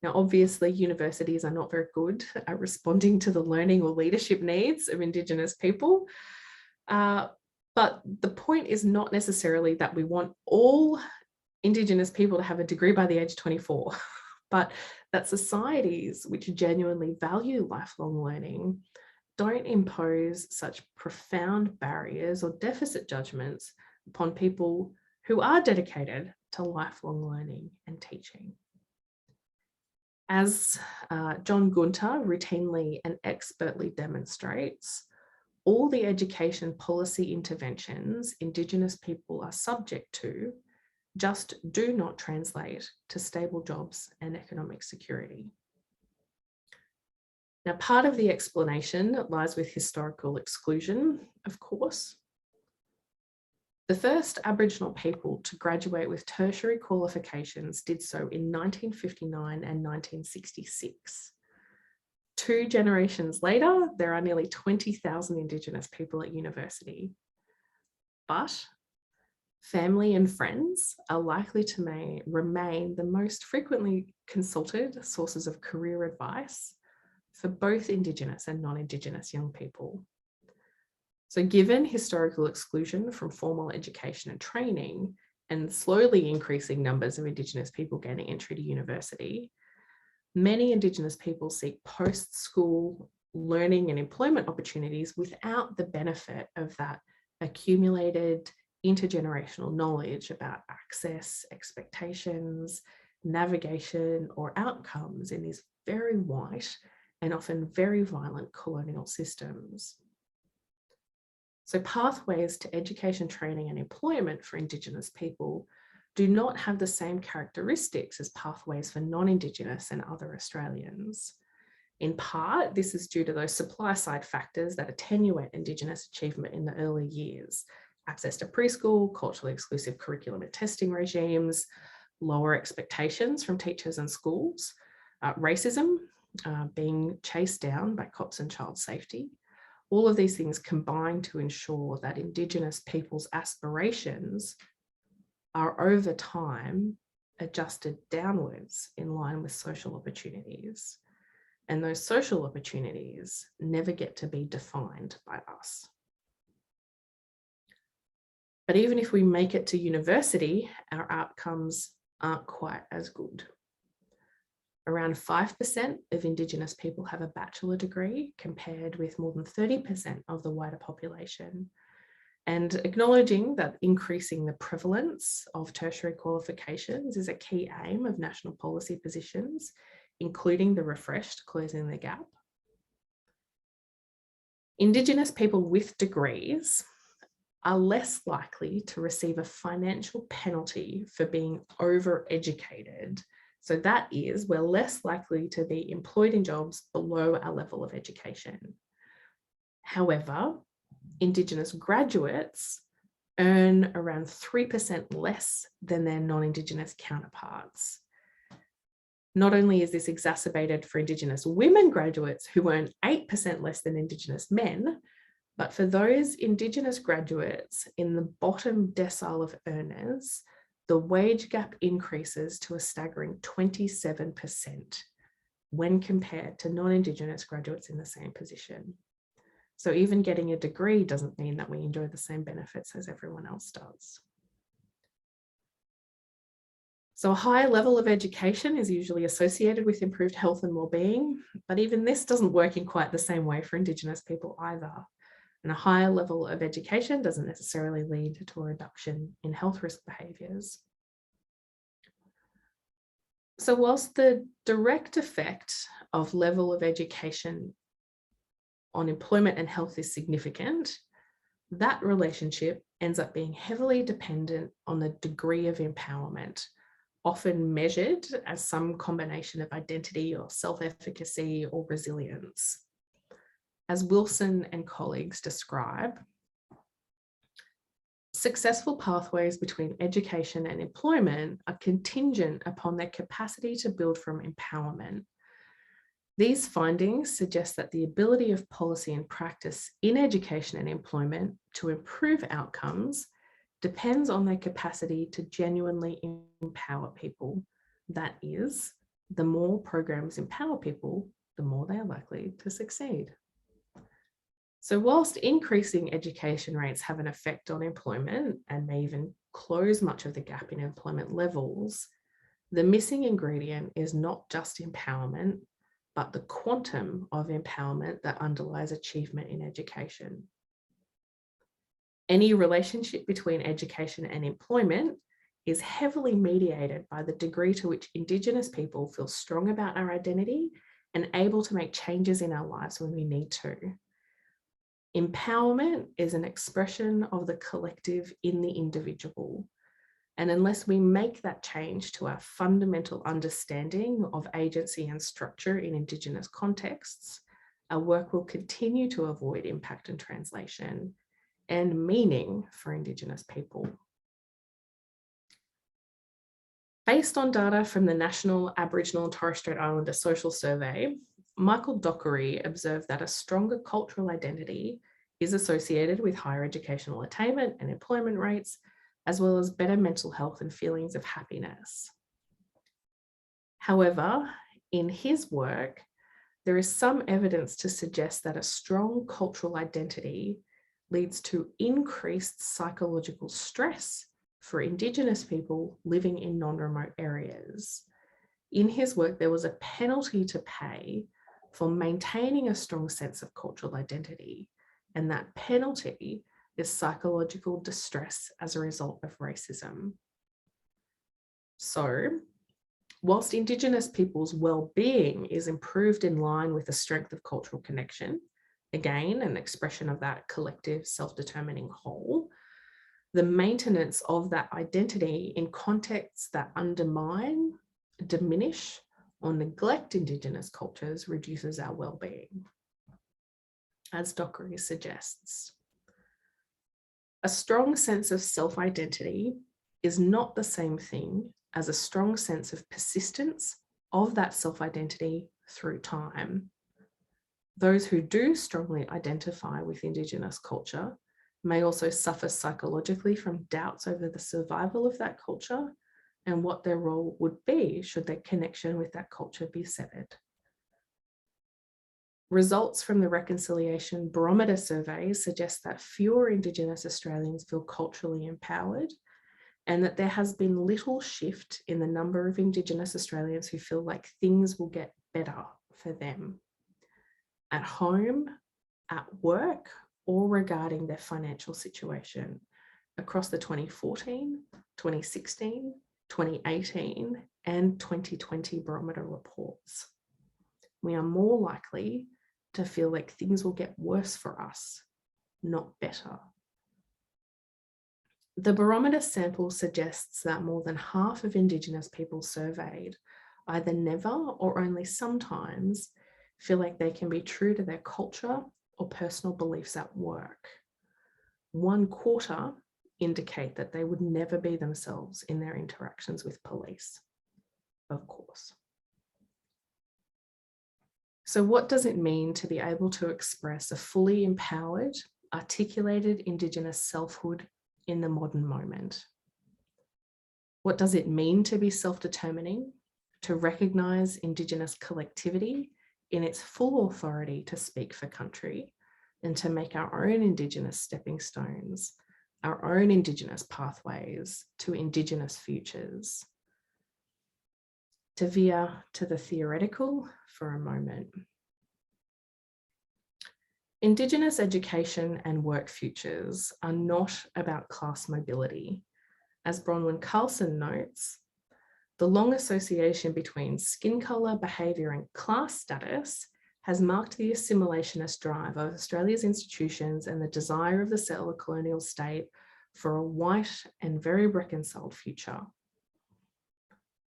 Now, obviously, universities are not very good at responding to the learning or leadership needs of Indigenous people. But the point is not necessarily that we want all Indigenous people to have a degree by the age of 24, but that societies which genuinely value lifelong learning don't impose such profound barriers or deficit judgments upon people who are dedicated to lifelong learning and teaching. As John Gunter routinely and expertly demonstrates, all the education policy interventions Indigenous people are subject to just do not translate to stable jobs and economic security. Now, part of the explanation lies with historical exclusion, of course. The first Aboriginal people to graduate with tertiary qualifications did so in 1959 and 1966. 2 generations later, there are nearly 20,000 Indigenous people at university. But family and friends are likely to remain the most frequently consulted sources of career advice for both Indigenous and non-Indigenous young people. So given historical exclusion from formal education and training and slowly increasing numbers of Indigenous people gaining entry to university, many Indigenous people seek post-school learning and employment opportunities without the benefit of that accumulated intergenerational knowledge about access, expectations, navigation, or outcomes in these very white and often very violent colonial systems. So pathways to education, training and employment for Indigenous people do not have the same characteristics as pathways for non-Indigenous and other Australians. In part, this is due to those supply side factors that attenuate Indigenous achievement in the early years: access to preschool, culturally exclusive curriculum and testing regimes, lower expectations from teachers and schools, racism, being chased down by cops and child safety. All of these things combine to ensure that Indigenous people's aspirations are over time adjusted downwards in line with social opportunities. And those social opportunities never get to be defined by us. But even if we make it to university, our outcomes aren't quite as good. Around 5% of Indigenous people have a bachelor degree, compared with more than 30% of the wider population. And acknowledging that increasing the prevalence of tertiary qualifications is a key aim of national policy positions, including the refreshed Closing the Gap. Indigenous people with degrees are less likely to receive a financial penalty for being overeducated. So that is, we're less likely to be employed in jobs below our level of education. However, Indigenous graduates earn around 3% less than their non-Indigenous counterparts. Not only is this exacerbated for Indigenous women graduates who earn 8% less than Indigenous men, but for those Indigenous graduates in the bottom decile of earners, the wage gap increases to a staggering 27% when compared to non-Indigenous graduates in the same position. So even getting a degree doesn't mean that we enjoy the same benefits as everyone else does. So a higher level of education is usually associated with improved health and well-being, but even this doesn't work in quite the same way for Indigenous people either. And a higher level of education doesn't necessarily lead to a reduction in health risk behaviours. So whilst the direct effect of level of education on employment and health is significant, that relationship ends up being heavily dependent on the degree of empowerment, often measured as some combination of identity or self-efficacy or resilience. As Wilson and colleagues describe, successful pathways between education and employment are contingent upon their capacity to build from empowerment. These findings suggest that the ability of policy and practice in education and employment to improve outcomes depends on their capacity to genuinely empower people. That is, the more programs empower people, the more they are likely to succeed. So whilst increasing education rates have an effect on employment and may even close much of the gap in employment levels, the missing ingredient is not just empowerment, but the quantum of empowerment that underlies achievement in education. Any relationship between education and employment is heavily mediated by the degree to which Indigenous people feel strong about our identity and able to make changes in our lives when we need to. Empowerment is an expression of the collective in the individual. And unless we make that change to our fundamental understanding of agency and structure in Indigenous contexts, our work will continue to avoid impact and translation and meaning for Indigenous people. Based on data from the National Aboriginal and Torres Strait Islander Social Survey, Michael Dockery observed that a stronger cultural identity is associated with higher educational attainment and employment rates, as well as better mental health and feelings of happiness. However, in his work, there is some evidence to suggest that a strong cultural identity leads to increased psychological stress for Indigenous people living in non-remote areas. In his work, there was a penalty to pay for maintaining a strong sense of cultural identity, and that penalty is psychological distress as a result of racism. So, whilst Indigenous people's well-being is improved in line with the strength of cultural connection, again, an expression of that collective self-determining whole, the maintenance of that identity in contexts that undermine, diminish, or neglect Indigenous cultures reduces our well-being, as Dockery suggests. A strong sense of self-identity is not the same thing as a strong sense of persistence of that self-identity through time. Those who do strongly identify with Indigenous culture may also suffer psychologically from doubts over the survival of that culture and what their role would be should their connection with that culture be severed. Results from the Reconciliation Barometer survey suggest that fewer Indigenous Australians feel culturally empowered, and that there has been little shift in the number of Indigenous Australians who feel like things will get better for them at home, at work, or regarding their financial situation across the 2014, 2016, 2018, and 2020 barometer reports. We are more likely to feel like things will get worse for us, not better. The barometer sample suggests that more than half of Indigenous people surveyed either never or only sometimes feel like they can be true to their culture or personal beliefs at work. 1/4 indicate that they would never be themselves in their interactions with police, of course. So what does it mean to be able to express a fully empowered, articulated Indigenous selfhood in the modern moment? What does it mean to be self-determining, to recognise Indigenous collectivity in its full authority to speak for country, and to make our own Indigenous stepping stones, our own Indigenous pathways to Indigenous futures? To veer to the theoretical for a moment. Indigenous education and work futures are not about class mobility. As Bronwyn Carlson notes, the long association between skin colour, behaviour and class status has marked the assimilationist drive of Australia's institutions and the desire of the settler colonial state for a white and very reconciled future.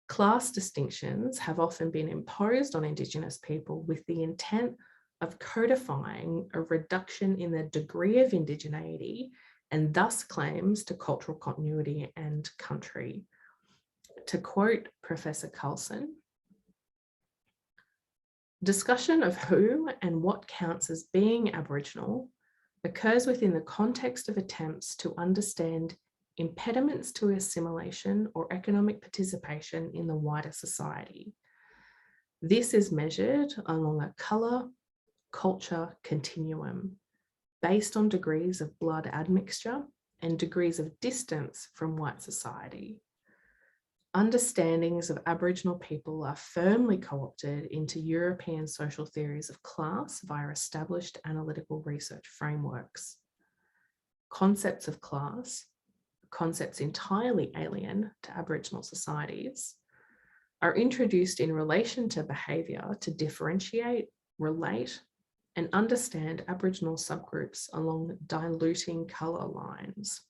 Class distinctions have often been imposed on Indigenous people with the intent of codifying a reduction in the degree of indigeneity and thus claims to cultural continuity and country. To quote Professor Carlson, discussion of who and what counts as being Aboriginal occurs within the context of attempts to understand impediments to assimilation or economic participation in the wider society. This is measured along a colour, culture continuum based on degrees of blood admixture and degrees of distance from white society. Understandings of Aboriginal people are firmly co-opted into European social theories of class via established analytical research frameworks. Concepts of class, concepts entirely alien to Aboriginal societies, are introduced in relation to behaviour to differentiate, relate, and understand Aboriginal subgroups along diluting colour lines.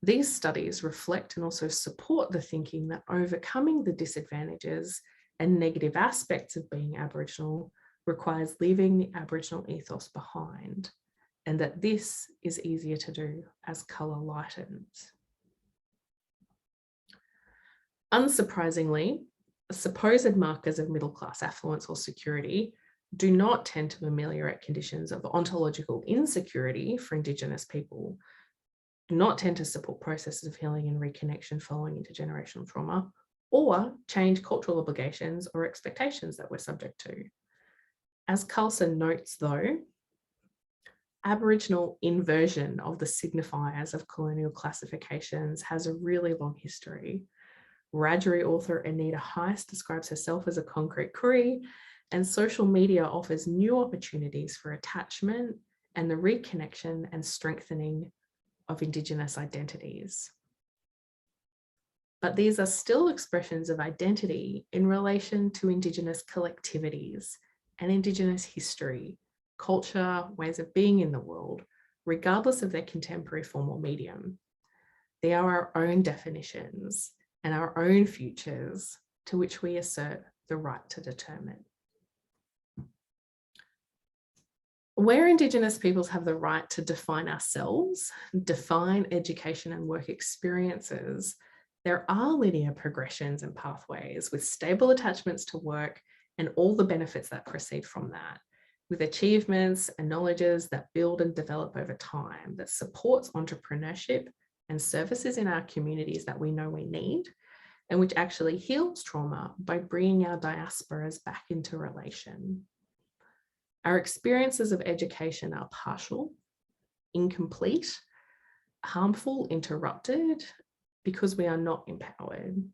These studies reflect and also support the thinking that overcoming the disadvantages and negative aspects of being Aboriginal requires leaving the Aboriginal ethos behind, and that this is easier to do as colour lightens. Unsurprisingly, supposed markers of middle-class affluence or security do not tend to ameliorate conditions of ontological insecurity for Indigenous people, do not tend to support processes of healing and reconnection following intergenerational trauma, or change cultural obligations or expectations that we're subject to. As Carlson notes though, Aboriginal inversion of the signifiers of colonial classifications has a really long history. Wiradjuri author Anita Heiss describes herself as a concrete Koori, and social media offers new opportunities for attachment and the reconnection and strengthening of Indigenous identities. But these are still expressions of identity in relation to Indigenous collectivities and Indigenous history, culture, ways of being in the world, regardless of their contemporary form or medium. They are our own definitions and our own futures to which we assert the right to determine. Where Indigenous peoples have the right to define ourselves, define education and work experiences, there are linear progressions and pathways with stable attachments to work and all the benefits that proceed from that, with achievements and knowledges that build and develop over time, that supports entrepreneurship and services in our communities that we know we need, and which actually heals trauma by bringing our diasporas back into relation. Our experiences of education are partial, incomplete, harmful, interrupted, because we are not empowered.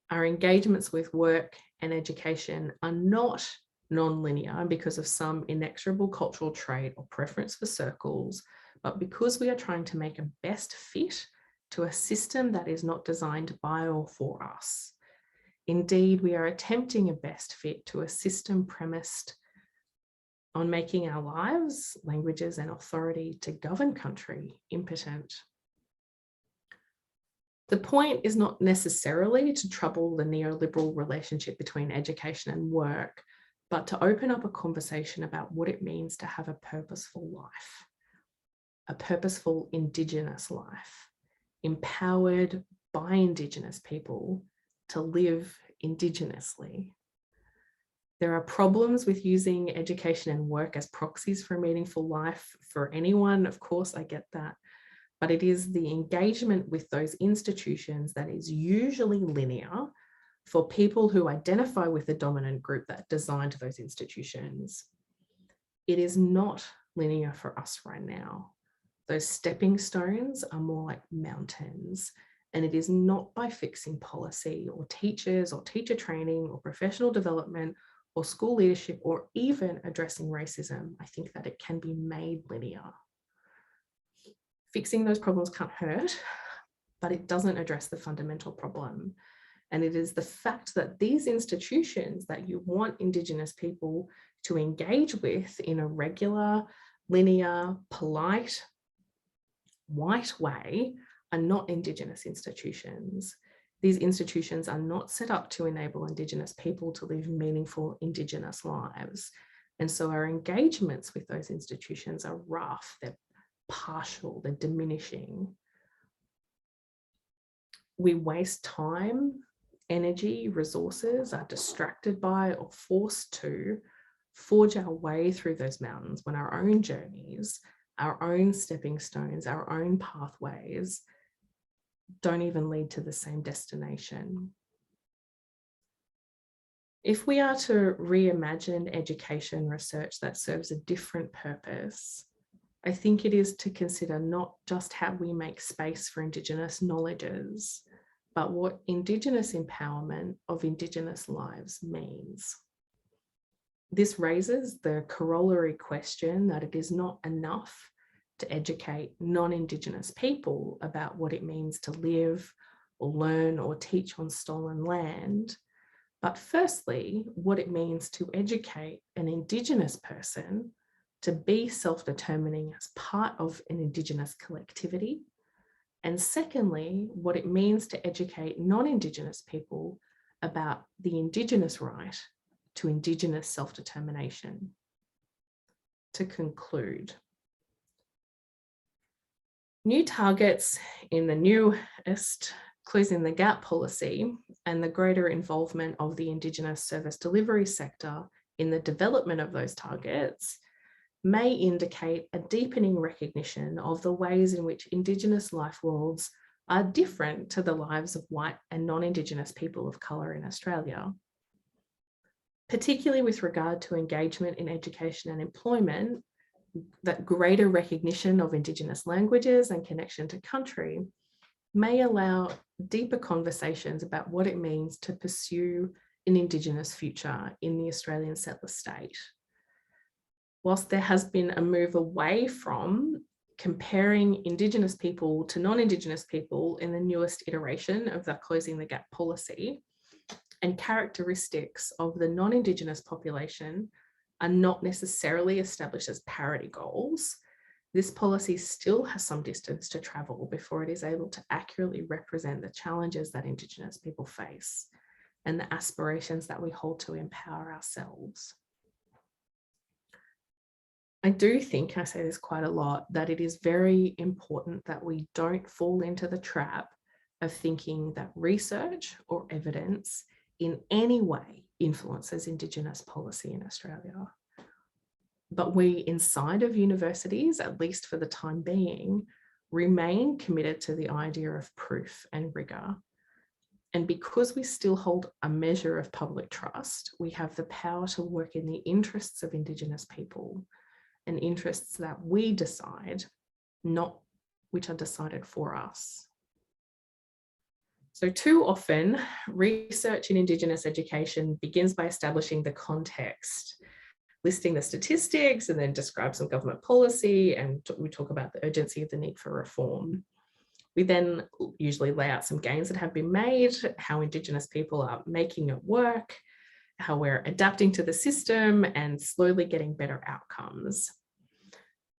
Our engagements with work and education are not non-linear because of some inexorable cultural trait or preference for circles, but because we are trying to make a best fit to a system that is not designed by or for us. Indeed, we are attempting a best fit to a system premised on making our lives, languages, and authority to govern country impotent. The point is not necessarily to trouble the neoliberal relationship between education and work, but to open up a conversation about what it means to have a purposeful life, a purposeful Indigenous life, empowered by Indigenous people to live indigenously. There are problems with using education and work as proxies for a meaningful life for anyone. Of course, I get that. But it is the engagement with those institutions that is usually linear for people who identify with the dominant group that designed those institutions. It is not linear for us right now. Those stepping stones are more like mountains, and it is not by fixing policy or teachers or teacher training or professional development or school leadership or even addressing racism. I think that it can be made linear. Fixing those problems can't hurt, but it doesn't address the fundamental problem. And it is the fact that these institutions that you want Indigenous people to engage with in a regular, linear, polite, white way are not Indigenous institutions. These institutions are not set up to enable Indigenous people to live meaningful Indigenous lives. And so our engagements with those institutions are rough, they're partial, they're diminishing. We waste time, energy, resources, are distracted by or forced to forge our way through those mountains when our own journeys, our own stepping stones, our own pathways don't even lead to the same destination. If we are to reimagine education research that serves a different purpose, I think it is to consider not just how we make space for Indigenous knowledges, but what Indigenous empowerment of Indigenous lives means. This raises the corollary question that it is not enough to educate non-Indigenous people about what it means to live or learn or teach on stolen land, but firstly, what it means to educate an Indigenous person to be self-determining as part of an Indigenous collectivity. And secondly, what it means to educate non-Indigenous people about the Indigenous right to Indigenous self-determination. To conclude, new targets in the newest Closing the Gap policy and the greater involvement of the Indigenous service delivery sector in the development of those targets may indicate a deepening recognition of the ways in which Indigenous life worlds are different to the lives of white and non-Indigenous people of colour in Australia. Particularly with regard to engagement in education and employment, that greater recognition of Indigenous languages and connection to country may allow deeper conversations about what it means to pursue an Indigenous future in the Australian settler state. Whilst there has been a move away from comparing Indigenous people to non-Indigenous people in the newest iteration of the Closing the Gap policy, and characteristics of the non-Indigenous population are not necessarily established as parity goals, this policy still has some distance to travel before it is able to accurately represent the challenges that Indigenous people face and the aspirations that we hold to empower ourselves. I do think, I say this quite a lot, that it is very important that we don't fall into the trap of thinking that research or evidence in any way influences Indigenous policy in Australia. But we inside of universities, at least for the time being, remain committed to the idea of proof and rigour. And because we still hold a measure of public trust, we have the power to work in the interests of Indigenous people and interests that we decide, not which are decided for us. So too often, research in Indigenous education begins by establishing the context, listing the statistics, and then describe some government policy, and we talk about the urgency of the need for reform. We then usually lay out some gains that have been made, how Indigenous people are making it work, how we're adapting to the system and slowly getting better outcomes.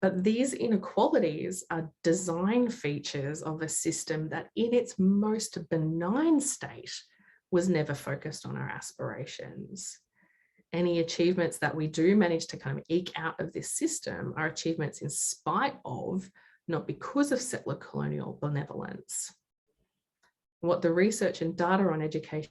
But these inequalities are design features of a system that in its most benign state was never focused on our aspirations. Any achievements that we do manage to kind of eke out of this system are achievements in spite of, not because of settler colonial benevolence. What the research and data on education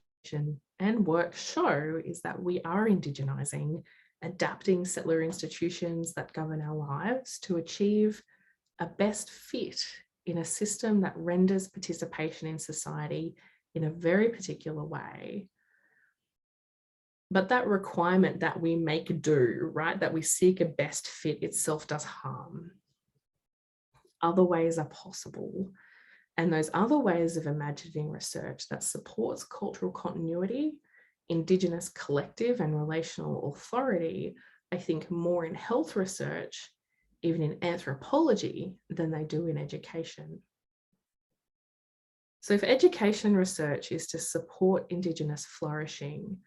and work show is that we are indigenizing, adapting settler institutions that govern our lives to achieve a best fit in a system that renders participation in society in a very particular way. But that requirement that we make do, right, that we seek a best fit itself does harm. Other ways are possible. And those other ways of imagining research that supports cultural continuity, Indigenous collective and relational authority, I think more in health research, even in anthropology, than they do in education. So if education research is to support Indigenous flourishing,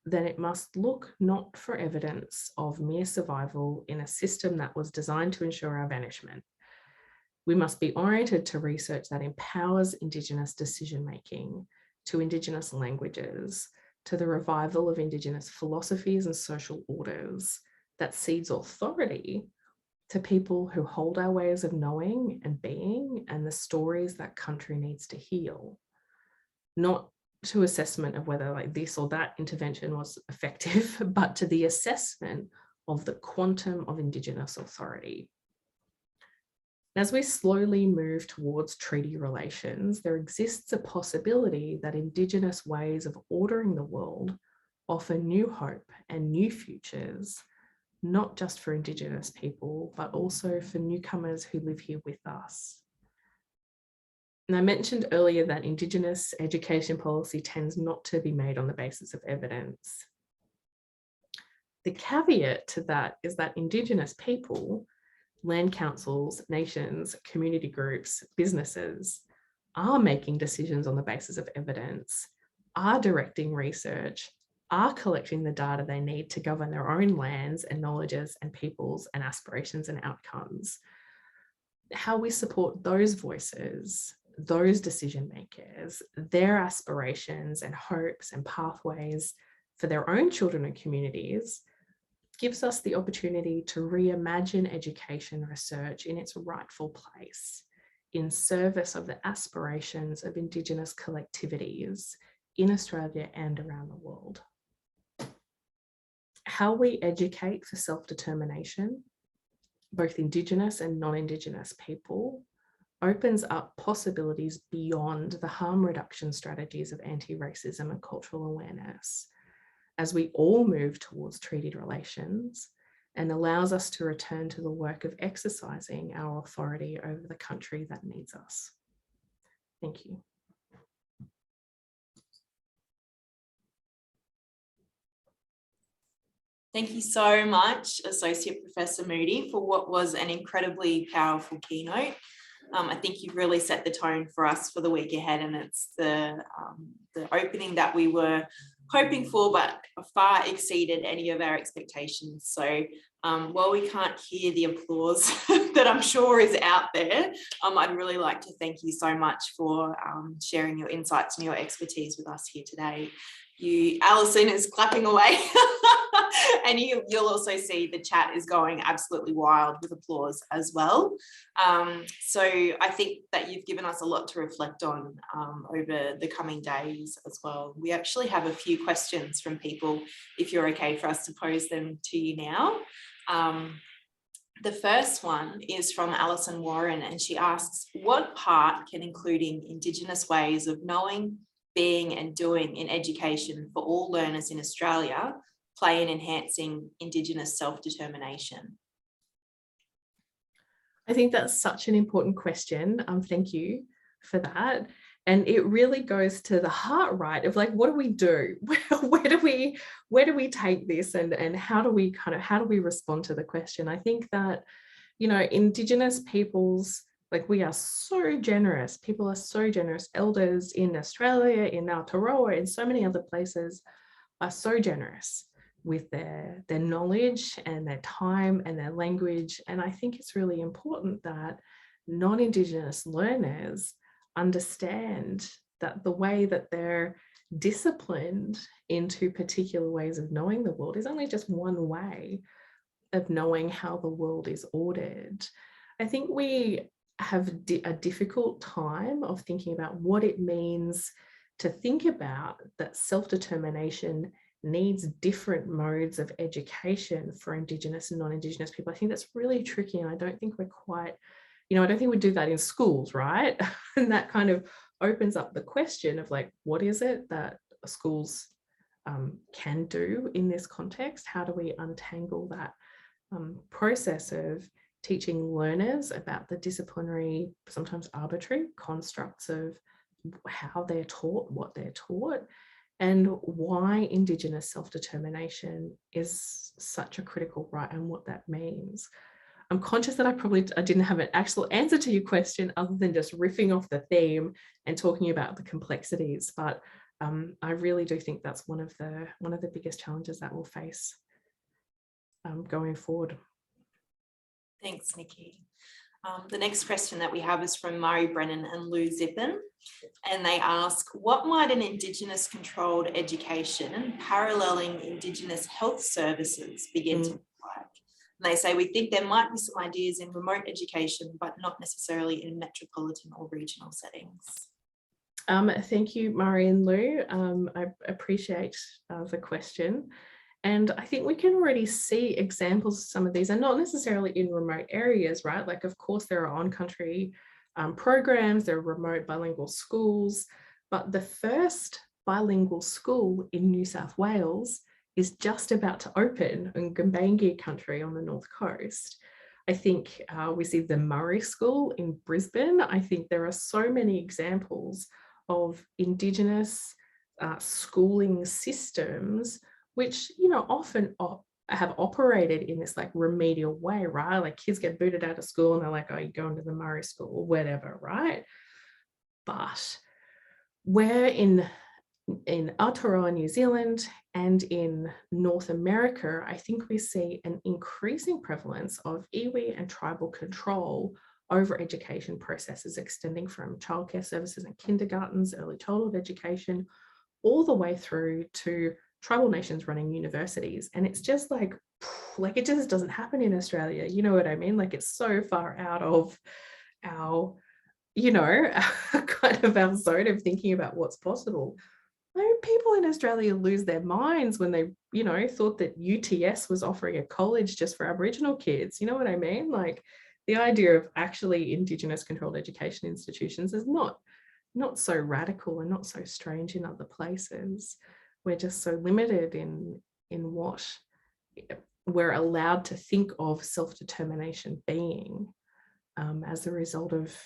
then it must look not for evidence of mere survival in a system that was designed to ensure our vanishment. We must be oriented to research that empowers Indigenous decision-making, to Indigenous languages, to the revival of Indigenous philosophies and social orders, that cedes authority to people who hold our ways of knowing and being and the stories that country needs to heal. Not to assessment of whether like this or that intervention was effective, but to the assessment of the quantum of Indigenous authority. As we slowly move towards treaty relations, there exists a possibility that Indigenous ways of ordering the world offer new hope and new futures, not just for Indigenous people, but also for newcomers who live here with us. And I mentioned earlier that Indigenous education policy tends not to be made on the basis of evidence. The caveat to that is that Indigenous people, land councils, nations, community groups, businesses are making decisions on the basis of evidence, are directing research, are collecting the data they need to govern their own lands and knowledges and peoples and aspirations and outcomes. How we support those voices, those decision makers, their aspirations and hopes and pathways for their own children and communities gives us the opportunity to reimagine education research in its rightful place, in service of the aspirations of Indigenous collectivities in Australia and around the world. How we educate for self-determination, both Indigenous and non-Indigenous people, opens up possibilities beyond the harm reduction strategies of anti-racism and cultural awareness, as we all move towards treated relations, and allows us to return to the work of exercising our authority over the country that needs us. Thank you. Thank you so much, Associate Professor Moodie, for what was an incredibly powerful keynote. I think you've really set the tone for us for the week ahead, and it's the opening that we were hoping for, but far exceeded any of our expectations. So while we can't hear the applause that I'm sure is out there, I'd really like to thank you so much for sharing your insights and your expertise with us here today. Alison is clapping away. And you'll also see the chat is going absolutely wild with applause as well. So I think that you've given us a lot to reflect on over the coming days as well. We actually have a few questions from people, if you're okay for us to pose them to you now. The first one is from Alison Warren, and she asks, what part can including Indigenous ways of knowing, being and doing in education for all learners in Australia play in enhancing Indigenous self-determination? I think that's such an important question. Thank you for that. And it really goes to the heart, right, of like, what do we do? Where do we take this, and how do we respond to the question? I think that, you know, Indigenous peoples, like, we are so generous. People are so generous. Elders in Australia, in Aotearoa, in so many other places are so generous with their knowledge and their time and their language. And I think it's really important that non-Indigenous learners understand that the way that they're disciplined into particular ways of knowing the world is only just one way of knowing how the world is ordered. I think we have a difficult time of thinking about what it means to think about that self-determination needs different modes of education for Indigenous and non-Indigenous people. I think that's really tricky, and I don't think we're quite, I don't think we do that in schools, right? And that kind of opens up the question of like, what is it that schools can do in this context? How do we untangle that process of teaching learners about the disciplinary, sometimes arbitrary constructs of how they're taught, what they're taught, and why Indigenous self-determination is such a critical right and what that means. I'm conscious that I didn't have an actual answer to your question other than just riffing off the theme and talking about the complexities, but I really do think that's one of the biggest challenges that we'll face going forward. Thanks, Nikki. The next question that we have is from Murray Brennan and Lou Zippen, and they ask, what might an Indigenous controlled education paralleling Indigenous health services begin to look like? And they say, we think there might be some ideas in remote education, but not necessarily in metropolitan or regional settings. Thank you, Murray and Lou. I appreciate the question. And I think we can already see examples of some of these, and not necessarily in remote areas, right? Like, of course, there are on-country programs, there are remote bilingual schools, but the first bilingual school in New South Wales is just about to open in Gumbaynggirr country on the North Coast. I think we see the Murray School in Brisbane. I think there are so many examples of Indigenous schooling systems which, often have operated in this like remedial way, right? Like kids get booted out of school and they're like, oh, you're going to the Murray School or whatever, right? But where in Aotearoa, New Zealand, and in North America, I think we see an increasing prevalence of iwi and tribal control over education processes extending from childcare services and kindergartens, early childhood education, all the way through to tribal nations running universities. And it's just like it just doesn't happen in Australia. You know what I mean? Like, it's so far out of our, kind of our zone of thinking about what's possible. I mean, people in Australia lose their minds when they, thought that UTS was offering a college just for Aboriginal kids. You know what I mean? Like, the idea of actually Indigenous controlled education institutions is not so radical and not so strange in other places. We're just so limited in what we're allowed to think of self-determination being as a result of,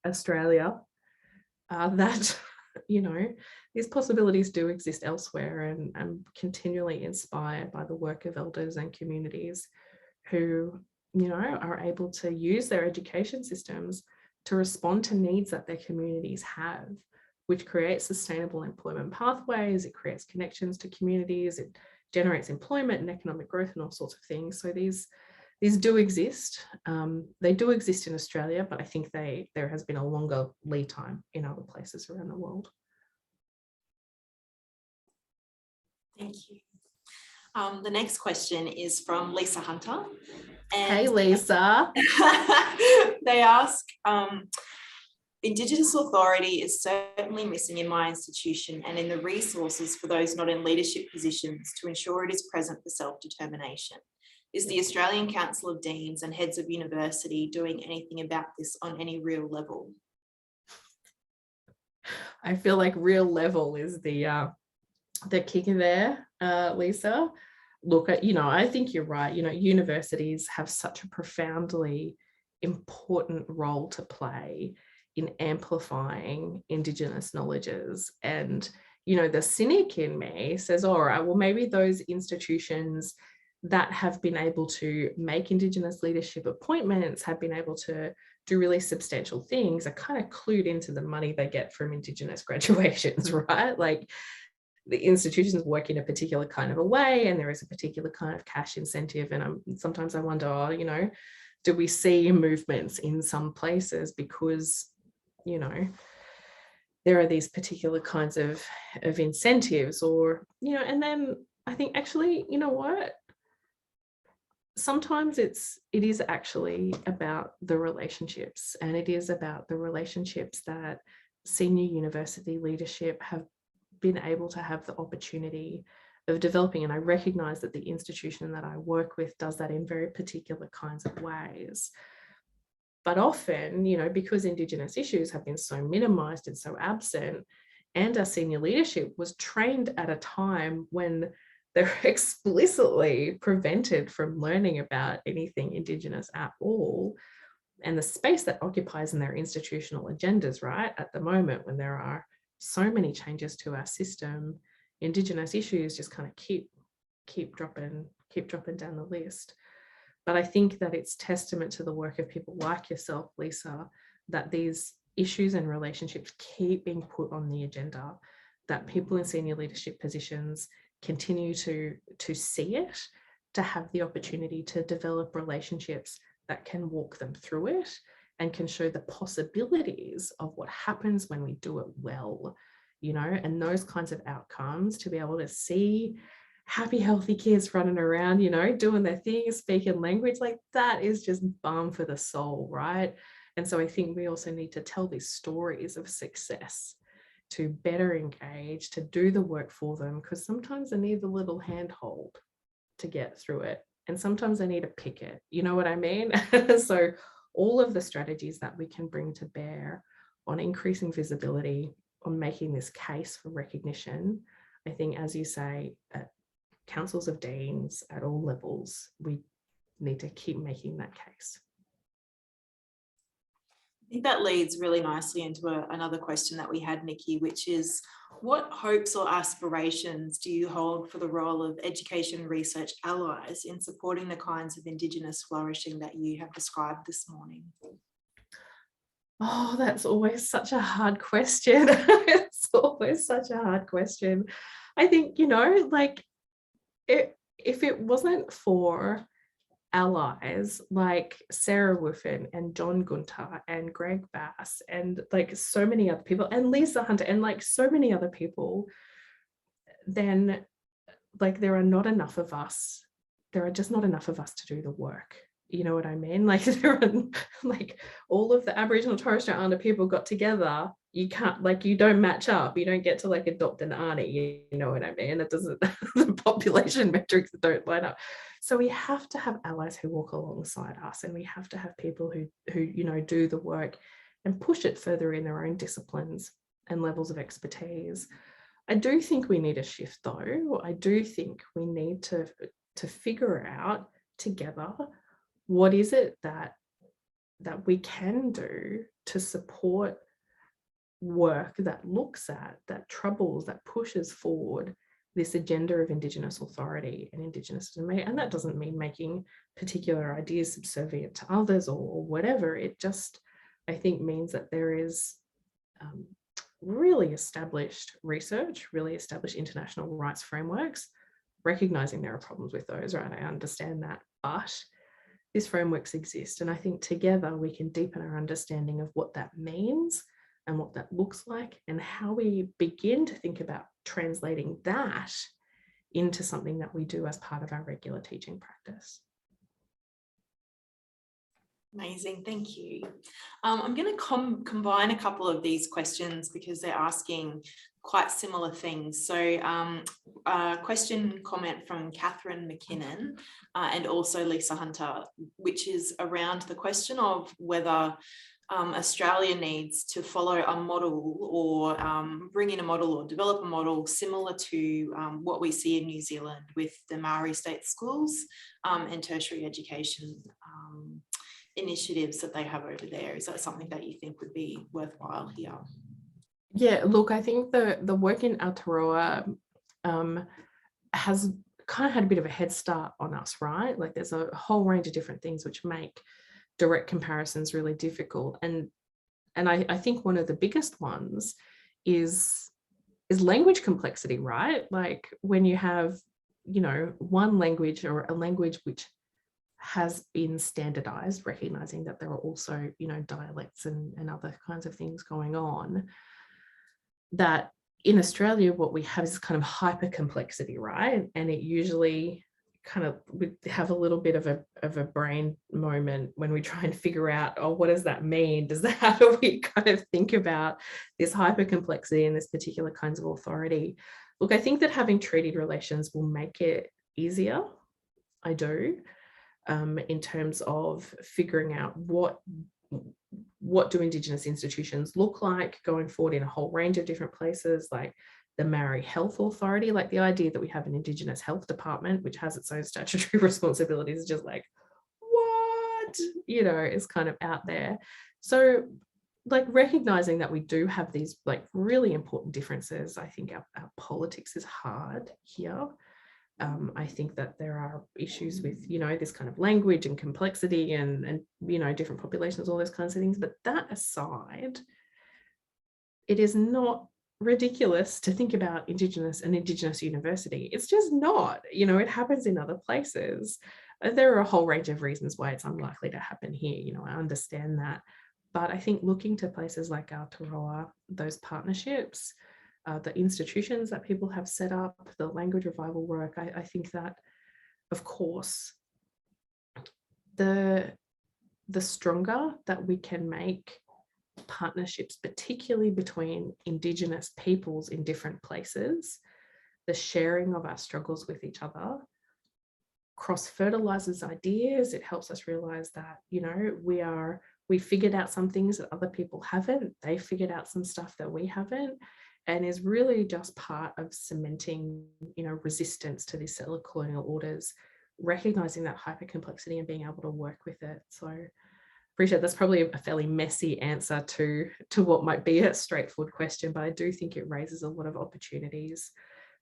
Australia, that, these possibilities do exist elsewhere, and I'm continually inspired by the work of elders and communities who, are able to use their education systems to respond to needs that their communities have, which creates sustainable employment pathways, it creates connections to communities, it generates employment and economic growth and all sorts of things. So these do exist. They do exist in Australia, but I think there has been a longer lead time in other places around the world. Thank you. The next question is from Lisa Hunter. And hey, Lisa. They ask, Indigenous authority is certainly missing in my institution and in the resources for those not in leadership positions to ensure it is present for self-determination. Is the Australian Council of Deans and Heads of University doing anything about this on any real level? I feel like real level is the kicker there, Lisa. Look, I think you're right. Universities have such a profoundly important role to play in amplifying Indigenous knowledges. And, the cynic in me says, all right, well, maybe those institutions that have been able to make Indigenous leadership appointments, have been able to do really substantial things, are kind of clued into the money they get from Indigenous graduations, right? Like, the institutions work in a particular kind of a way, and there is a particular kind of cash incentive. And sometimes I wonder, do we see movements in some places because, there are these particular kinds of incentives, or, and then I think actually, what? Sometimes it is actually about the relationships, and it is about the relationships that senior university leadership have been able to have the opportunity of developing, and I recognise that the institution that I work with does that in very particular kinds of ways. But often, you know, because Indigenous issues have been so minimised and so absent, and our senior leadership was trained at a time when they're explicitly prevented from learning about anything Indigenous at all, and the space that occupies in their institutional agendas, right, at the moment when there are so many changes to our system, Indigenous issues just kind of keep dropping down the list. But I think that it's testament to the work of people like yourself, Lisa, that these issues and relationships keep being put on the agenda, that people in senior leadership positions continue to see it, to have the opportunity to develop relationships that can walk them through it and can show the possibilities of what happens when we do it well, you know, and those kinds of outcomes, to be able to see happy, healthy kids running around, you know, doing their thing, speaking language, like that is just balm for the soul, right? And so I think we also need to tell these stories of success to better engage, to do the work for them, because sometimes they need a little handhold to get through it. And sometimes they need a picket, you know what I mean? So all of the strategies that we can bring to bear on increasing visibility, on making this case for recognition, I think, as you say, at councils of deans at all levels, we need to keep making that case. I think that leads really nicely into another question that we had, Nikki, which is, what hopes or aspirations do you hold for the role of education research allies in supporting the kinds of Indigenous flourishing that you have described this morning? Oh, that's always such a hard question. It's always such a hard question. I think, you know, like if it wasn't for allies like Sarah Woofin and John Gunter and Greg Bass and like so many other people and Lisa Hunter and like so many other people, then like there are not enough of us. There are just not enough of us to do the work. You know what I mean? Like there are like all of the Aboriginal Torres Strait Islander people got together. You can't, like, you don't match up. You don't get to like adopt an auntie, you know what I mean? It doesn't, the population metrics don't line up. So we have to have allies who walk alongside us, and we have to have people who you know, do the work and push it further in their own disciplines and levels of expertise. I do think we need a shift though. I do think we need to figure out together what is it that we can do to support work that looks at, that troubles, that pushes forward this agenda of Indigenous authority and Indigenous, and that doesn't mean making particular ideas subservient to others or whatever. It just, I think, means that there is really established research, really established international rights frameworks, recognizing there are problems with those, right? I understand that, but these frameworks exist, and I think together we can deepen our understanding of what that means and what that looks like, and how we begin to think about translating that into something that we do as part of our regular teaching practice. Amazing, thank you. I'm going to combine a couple of these questions because they're asking quite similar things. So a comment from Catherine McKinnon and also Lisa Hunter, which is around the question of whether Australia needs to follow a model or bring in a model or develop a model similar to what we see in New Zealand with the Maori state schools and tertiary education initiatives that they have over there. Is that something that you think would be worthwhile here? Yeah, look, I think the work in Aotearoa has kind of had a bit of a head start on us, right? Like there's a whole range of different things which make direct comparisons really difficult. And I think one of the biggest ones is language complexity, right? Like when you have, you know, one language or a language which has been standardized, recognizing that there are also, you know, dialects and other kinds of things going on, that in Australia, what we have is kind of hyper complexity, right? And it usually we have a little bit of a brain moment when we try and figure out, oh, what does that mean? How do we kind of think about this hyper complexity and this particular kinds of authority? Look, I think that having treated relations will make it easier. I do, in terms of figuring out what do Indigenous institutions look like going forward in a whole range of different places, like the Maori Health Authority. Like the idea that we have an Indigenous health department, which has its own statutory responsibilities, is just like, what? You know, it's kind of out there. So like recognizing that we do have these like really important differences. I think our politics is hard here. I think that there are issues with, you know, this kind of language and complexity and you know, different populations, all those kinds of things. But that aside, it is not ridiculous to think about an Indigenous university. It's just not, you know, it happens in other places. There are a whole range of reasons why it's unlikely to happen here. You know, I understand that. But I think looking to places like Aotearoa, those partnerships, the institutions that people have set up, the language revival work, I think that, of course, the stronger that we can make partnerships, particularly between Indigenous peoples in different places, the sharing of our struggles with each other cross-fertilizes ideas. It helps us realize that, you know, we figured out some things that other people haven't. They figured out some stuff that we haven't, and is really just part of cementing, you know, resistance to these settler colonial orders, recognizing that hypercomplexity and being able to work with it. So appreciate that's probably a fairly messy answer to what might be a straightforward question, but I do think it raises a lot of opportunities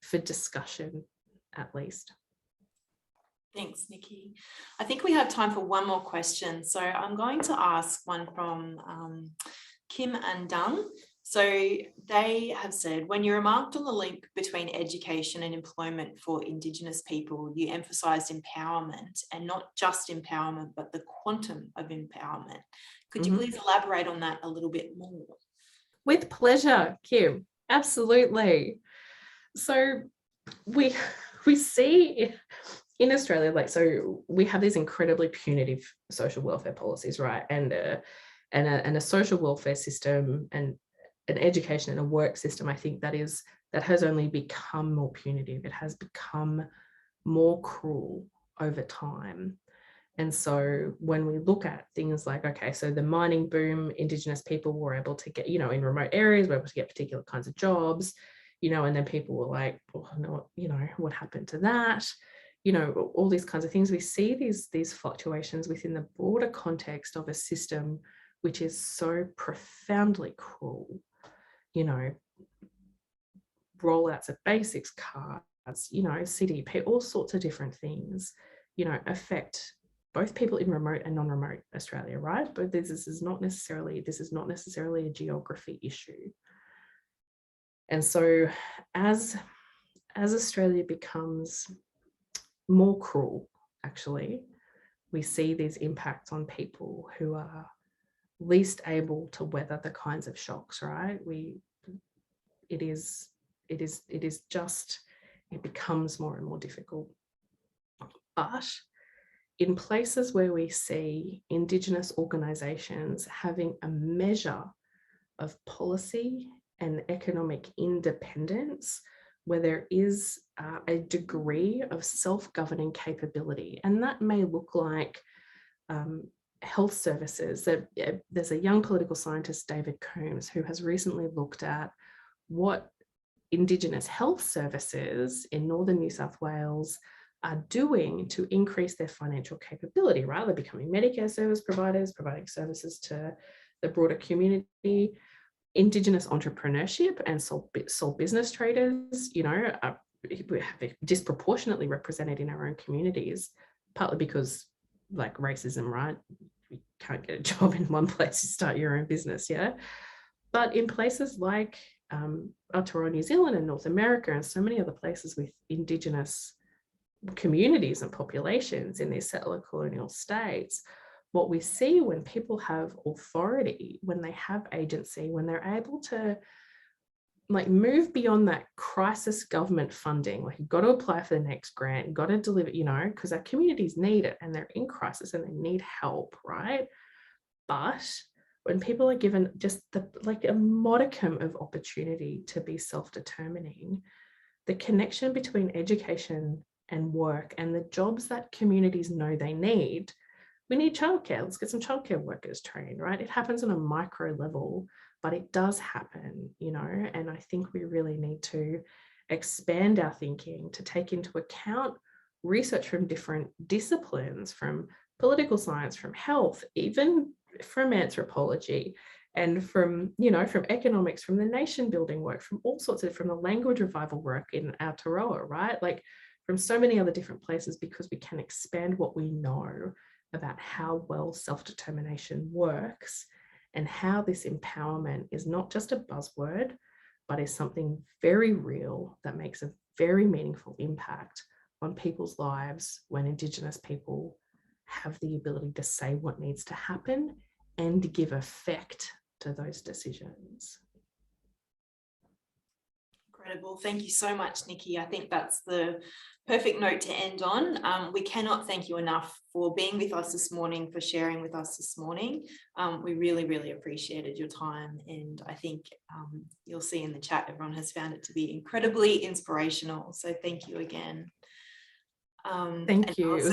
for discussion, at least. Thanks, Nikki. I think we have time for one more question. So I'm going to ask one from Kim and Dung. So they have said, when you remarked on the link between education and employment for Indigenous people, you emphasised empowerment, and not just empowerment, but the quantum of empowerment. Could you please elaborate on that a little bit more? With pleasure, Kim. Absolutely. So we see in Australia, like, so we have these incredibly punitive social welfare policies, right? And a social welfare system and an education and a work system, I think that has only become more punitive. It has become more cruel over time. And so when we look at things like, okay, so the mining boom, Indigenous people were able to get, you know, in remote areas, were able to get particular kinds of jobs, you know, and then people were like, oh, no, you know, what happened to that? You know, all these kinds of things. We see these fluctuations within the broader context of a system which is so profoundly cruel. You know, rollouts of basics cards, you know, CDP, all sorts of different things, you know, affect both people in remote and non-remote Australia, right? But this is not necessarily a geography issue. And so as Australia becomes more cruel, actually, we see these impacts on people who are least able to weather the kinds of shocks, right? It becomes more and more difficult. But in places where we see Indigenous organisations having a measure of policy and economic independence, where there is a degree of self-governing capability, and that may look like health services. There's a young political scientist, David Coombs, who has recently looked at what Indigenous health services in northern New South Wales are doing to increase their financial capability, right? They're becoming Medicare service providers, providing services to the broader community. Indigenous entrepreneurship and sole business traders, you know, are disproportionately represented in our own communities, partly because, like, racism, right? You can't get a job in one place to start your own business, yeah? But in places like Aotearoa, New Zealand and North America and so many other places with Indigenous communities and populations in these settler colonial states, what we see when people have authority, when they have agency, when they're able to like move beyond that crisis government funding. Like you've got to apply for the next grant, you've got to deliver, you know, because our communities need it and they're in crisis and they need help, right? But when people are given just like a modicum of opportunity to be self-determining, the connection between education and work and the jobs that communities know they need, we need childcare. Let's get some childcare workers trained, right? It happens on a micro level, but it does happen, you know, and I think we really need to expand our thinking to take into account research from different disciplines, from political science, from health, even from anthropology, and from, you know, from economics, from the nation building work, from all sorts of, from the language revival work in Aotearoa, right? Like from so many other different places, because we can expand what we know about how well self-determination works and how this empowerment is not just a buzzword, but is something very real that makes a very meaningful impact on people's lives when Indigenous people have the ability to say what needs to happen and give effect to those decisions. Incredible. Thank you so much, Nikki. I think that's the perfect note to end on. We cannot thank you enough for being with us this morning, for sharing with us this morning. We really, really appreciated your time. And I think you'll see in the chat, everyone has found it to be incredibly inspirational. So thank you again. Thank you. It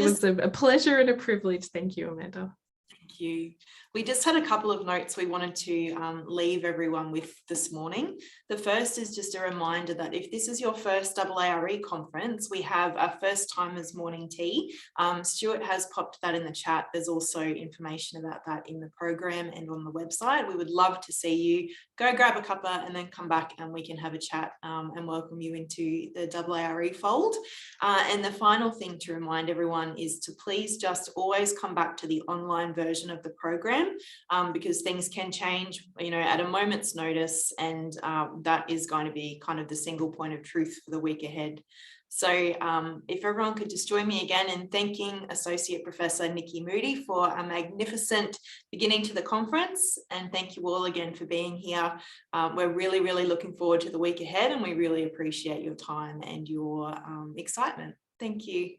was a pleasure and a privilege. Thank you, Amanda. Thank you. We just had a couple of notes we wanted to leave everyone with this morning. The first is just a reminder that if this is your first AARE conference, we have our first timers morning tea. Stuart has popped that in the chat. There's also information about that in the program and on the website. We would love to see you. Go grab a cuppa and then come back and we can have a chat and welcome you into the AARE fold. And the final thing to remind everyone is to please just always come back to the online version of the program, because things can change, you know, at a moment's notice, and that is going to be kind of the single point of truth for the week ahead. So if everyone could just join me again in thanking Associate Professor Nikki Moodie for a magnificent beginning to the conference, and thank you all again for being here. We're really, really looking forward to the week ahead, and we really appreciate your time and your excitement. Thank you.